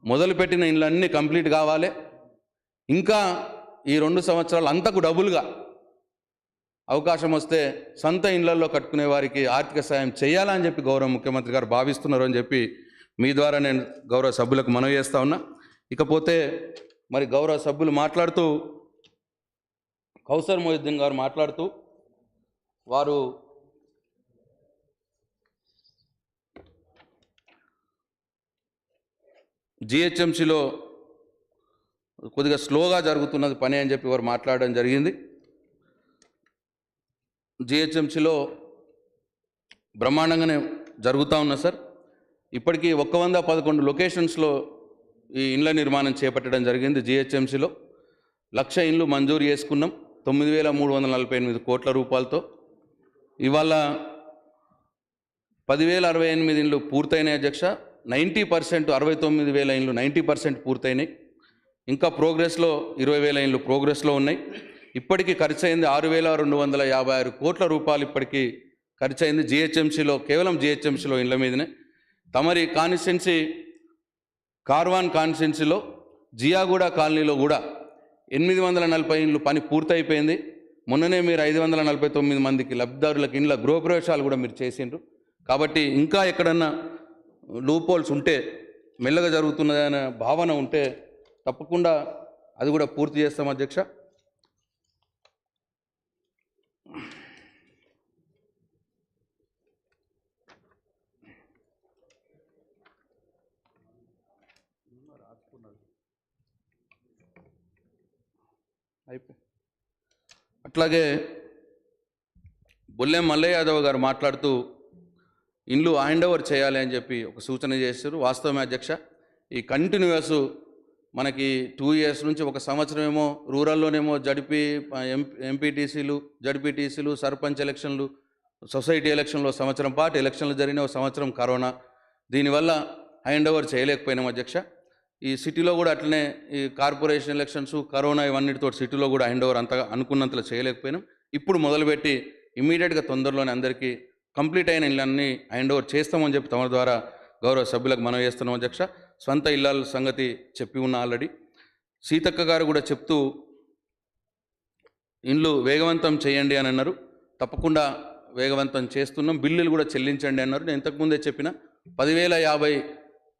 మొదలుపెట్టిన ఇండ్లన్నీ కంప్లీట్ కావాలి. ఇంకా ఈ 2 సంవత్సరాలు అంతకు డబుల్గా అవకాశం వస్తే సొంత ఇండ్లలో కట్టుకునే వారికి ఆర్థిక సాయం చేయాలని చెప్పి గౌరవ ముఖ్యమంత్రి గారు భావిస్తున్నారు అని చెప్పి మీ ద్వారా నేను గౌరవ సభ్యులకు మనవి చేస్తూ ఉన్నా. ఇకపోతే మరి గౌరవ సభ్యులు మాట్లాడుతూ, కౌసర్ మొహిద్దీన్ గారు మాట్లాడుతూ వారు GHMCలో కొద్దిగా స్లోగా జరుగుతున్నది పని అని చెప్పి వారు మాట్లాడడం జరిగింది. GHMCలో బ్రహ్మాండంగానే జరుగుతూ ఉన్నా సార్. ఇప్పటికీ 111 లొకేషన్స్లో ఈ ఇండ్ల నిర్మాణం చేపట్టడం జరిగింది. GHMCలో 1,00,000 ఇండ్లు మంజూరు చేసుకున్నాం 9,348 కోట్ల రూపాయలతో. ఇవాళ 10,068 ఇండ్లు పూర్తయినాయి అధ్యక్ష. 90% 69,000 ఇండ్లు 90% పూర్తయినాయి. ఇంకా ప్రోగ్రెస్లో 20,000 ఇండ్లు ప్రోగ్రెస్లో ఉన్నాయి. ఇప్పటికీ ఖర్చు అయింది 6,256 కోట్ల రూపాయలు ఇప్పటికీ ఖర్చు అయింది GHMCలో, కేవలం GHMCలో ఇండ్ల మీదనే. తమరి కాన్స్టిట్యున్సీ కార్వాన్ కాన్స్టిట్యున్సీలో జియాగూడ కాలనీలో కూడా 840 ఇండ్లు పని పూర్తయిపోయింది. మొన్ననే మీరు 549 మందికి లబ్ధిదారులకు ఇండ్ల గృహప్రవేశాలు కూడా మీరు చేసిండ్రు. కాబట్టి ఇంకా ఎక్కడన్నా లూపోల్స్ ఉంటే, మెల్లగా జరుగుతున్నదనే భావన ఉంటే తప్పకుండా అది కూడా పూర్తి చేస్తాం అధ్యక్ష. అట్లాగే బొల్లెం మల్లయ్య యాదవ్ గారు మాట్లాడుతూ ఇండ్లు హ్యాండ్ ఓవర్ చేయాలి అని చెప్పి ఒక సూచన చేశారు. వాస్తవమే అధ్యక్ష. ఈ కంటిన్యూస్ మనకి 2 years నుంచి 1 సంవత్సరం ఏమో రూరల్లోనేమో ఎంపీటీసీలు జడ్పీటీసీలు సర్పంచ్ ఎలక్షన్లు, సొసైటీ ఎలక్షన్లో సంవత్సరం పాటు ఎలక్షన్లు జరిగిన 1 సంవత్సరం కరోనా, దీనివల్ల హ్యాండ్ ఓవర్ చేయలేకపోయినాం అధ్యక్ష. ఈ సిటీలో కూడా అట్లనే ఈ కార్పొరేషన్ ఎలక్షన్స్, కరోనా ఇవన్నిటితో సిటీలో కూడా హ్యాండ్ ఓవర్ అంతగా అనుకున్నంతలో చేయలేకపోయినాం. ఇప్పుడు మొదలుపెట్టి ఇమ్మీడియట్గా తొందరలోనే అందరికీ కంప్లీట్ అయిన ఇళ్ళన్నీ హ్యాండ్ ఓవర్ చేస్తామని చెప్పి తమ ద్వారా గౌరవ సభ్యులకు మనం చేస్తున్నాం అధ్యక్ష. స్వంత ఇళ్ళ సంగతి చెప్పి ఉన్నా ఆల్రెడీ. సీతక్క గారు కూడా చెప్తూ ఇండ్లు వేగవంతం చేయండి అని అన్నారు. తప్పకుండా వేగవంతం చేస్తున్నాం. బిల్లులు కూడా చెల్లించండి అన్నారు. నేను ఇంతకుముందే చెప్పిన 10,050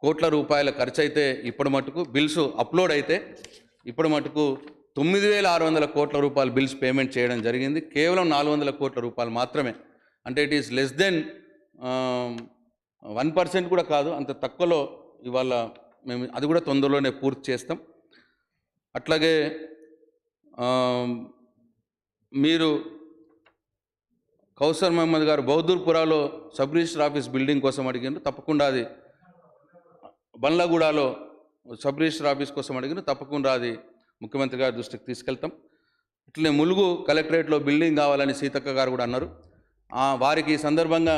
కోట్ల రూపాయల ఖర్చు అయితే ఇప్పుడు మటుకు బిల్స్ అప్లోడ్ అయితే ఇప్పుడు మటుకు 9,600 కోట్ల రూపాయల బిల్స్ పేమెంట్ చేయడం జరిగింది. కేవలం 400 కోట్ల రూపాయలు మాత్రమే. అంటే ఇట్ ఈస్ లెస్ దెన్ 1% కూడా కాదు, అంత తక్కువలో ఇవాళ మేము అది కూడా తొందరలోనే పూర్తి చేస్తాం. అట్లాగే మీరు కౌసర్ మహమ్మద్ గారు బౌద్ధూర్పురాలో సబ్ రిజిస్టర్ ఆఫీస్ బిల్డింగ్ కోసం అడిగారు. తప్పకుండా అది బండ్లగూడలో సబ్ రిజిస్టర్ ఆఫీస్ కోసం అడిగారు. తప్పకుండా అది ముఖ్యమంత్రి గారి దృష్టికి తీసుకెళ్తాం. ఇట్లనే ములుగు కలెక్టరేట్లో బిల్డింగ్ కావాలని సీతక్క గారు కూడా అన్నారు. వారికి ఈ సందర్భంగా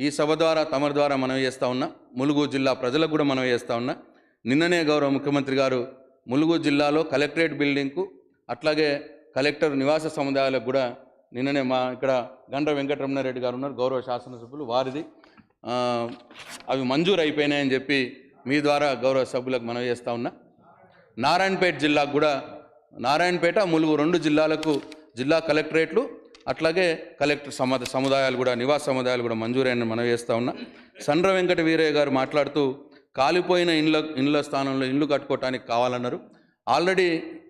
ఈ సభ ద్వారా తమరి ద్వారా మనవి చేస్తూ ఉన్నా, ములుగు జిల్లా ప్రజలకు కూడా మనవి చేస్తూ ఉన్నా. నిన్ననే గౌరవ ముఖ్యమంత్రి గారు ములుగు జిల్లాలో కలెక్టరేట్ బిల్డింగ్కు అట్లాగే కలెక్టర్ నివాస సముదాయాలకు కూడా నిన్ననే మా ఇక్కడ గండ్ర వెంకటరమణారెడ్డి గారు ఉన్నారు, గౌరవ శాసనసభ్యులు, వారిది అవి మంజూరు అయిపోయినాయని చెప్పి మీ ద్వారా గౌరవ సభ్యులకు మనవి చేస్తూ ఉన్నా. నారాయణపేట జిల్లాకు కూడా నారాయణపేట ములుగు 2 జిల్లాలకు జిల్లా కలెక్టరేట్లు అట్లాగే కలెక్టర్ సముదాయాలు కూడా నివాస సముదాయాలు కూడా మంజూరైన మనవి చేస్తూ ఉన్నా. సండ్ర వెంకట వీరయ్య గారు మాట్లాడుతూ కాలిపోయిన ఇండ్ల స్థానంలో ఇండ్లు కట్టుకోవటానికి కావాలన్నారు. ఆల్రెడీ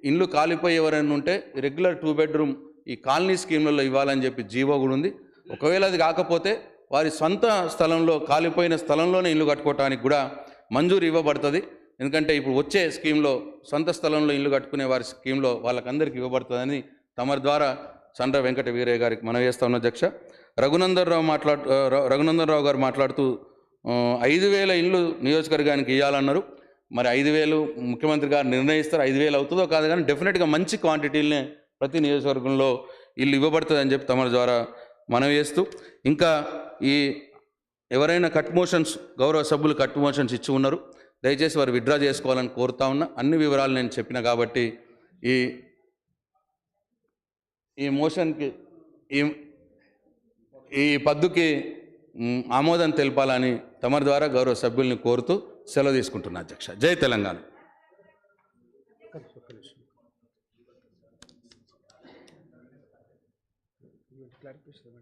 ఇండ్లు కాలిపోయి ఎవరైనా ఉంటే రెగ్యులర్ 2 బెడ్రూమ్ ఈ కాలనీ స్కీమ్లలో ఇవ్వాలని చెప్పి జీవో కూడా ఉంది. ఒకవేళ అది కాకపోతే వారి సొంత స్థలంలో కాలిపోయిన స్థలంలోనే ఇల్లు కట్టుకోవటానికి కూడా మంజూరు ఇవ్వబడుతుంది. ఎందుకంటే ఇప్పుడు వచ్చే స్కీమ్లో సొంత స్థలంలో ఇల్లు కట్టుకునే వారి స్కీమ్లో వాళ్ళకందరికీ ఇవ్వబడుతుందని తమరి ద్వారా సండ్ర వెంకట వీరయ్య గారికి మనవి చేస్తా ఉన్న అధ్యక్ష. రఘునందన్ రావు గారు మాట్లాడుతూ 5,000 ఇళ్ళు నియోజకవర్గానికి ఇవ్వాలన్నారు. మరి 5,000 ముఖ్యమంత్రి గారు నిర్ణయిస్తారు. 5,000 అవుతుందో కాదు కానీ డెఫినెట్గా మంచి క్వాంటిటీలనే ప్రతి నియోజకవర్గంలో ఇల్లు ఇవ్వబడుతుందని చెప్పి తమ ద్వారా మనవి చేస్తూ, ఇంకా ఈ ఎవరైనా కట్ మోషన్స్ గౌరవ సభ్యులు కట్ మోషన్స్ ఇచ్చి ఉన్నారు, దయచేసి వారు విత్డ్రా చేసుకోవాలని కోరుతా ఉన్నా. అన్ని వివరాలు నేను చెప్పిన కాబట్టి ఈ మోషన్కి ఈ పద్దుకి ఆమోదం తెలపాలని తమరి ద్వారా గౌరవ సభ్యుల్ని కోరుతూ సెలవు తీసుకుంటున్నా అధ్యక్ష. జై తెలంగాణ. క్లారిఫికేషన్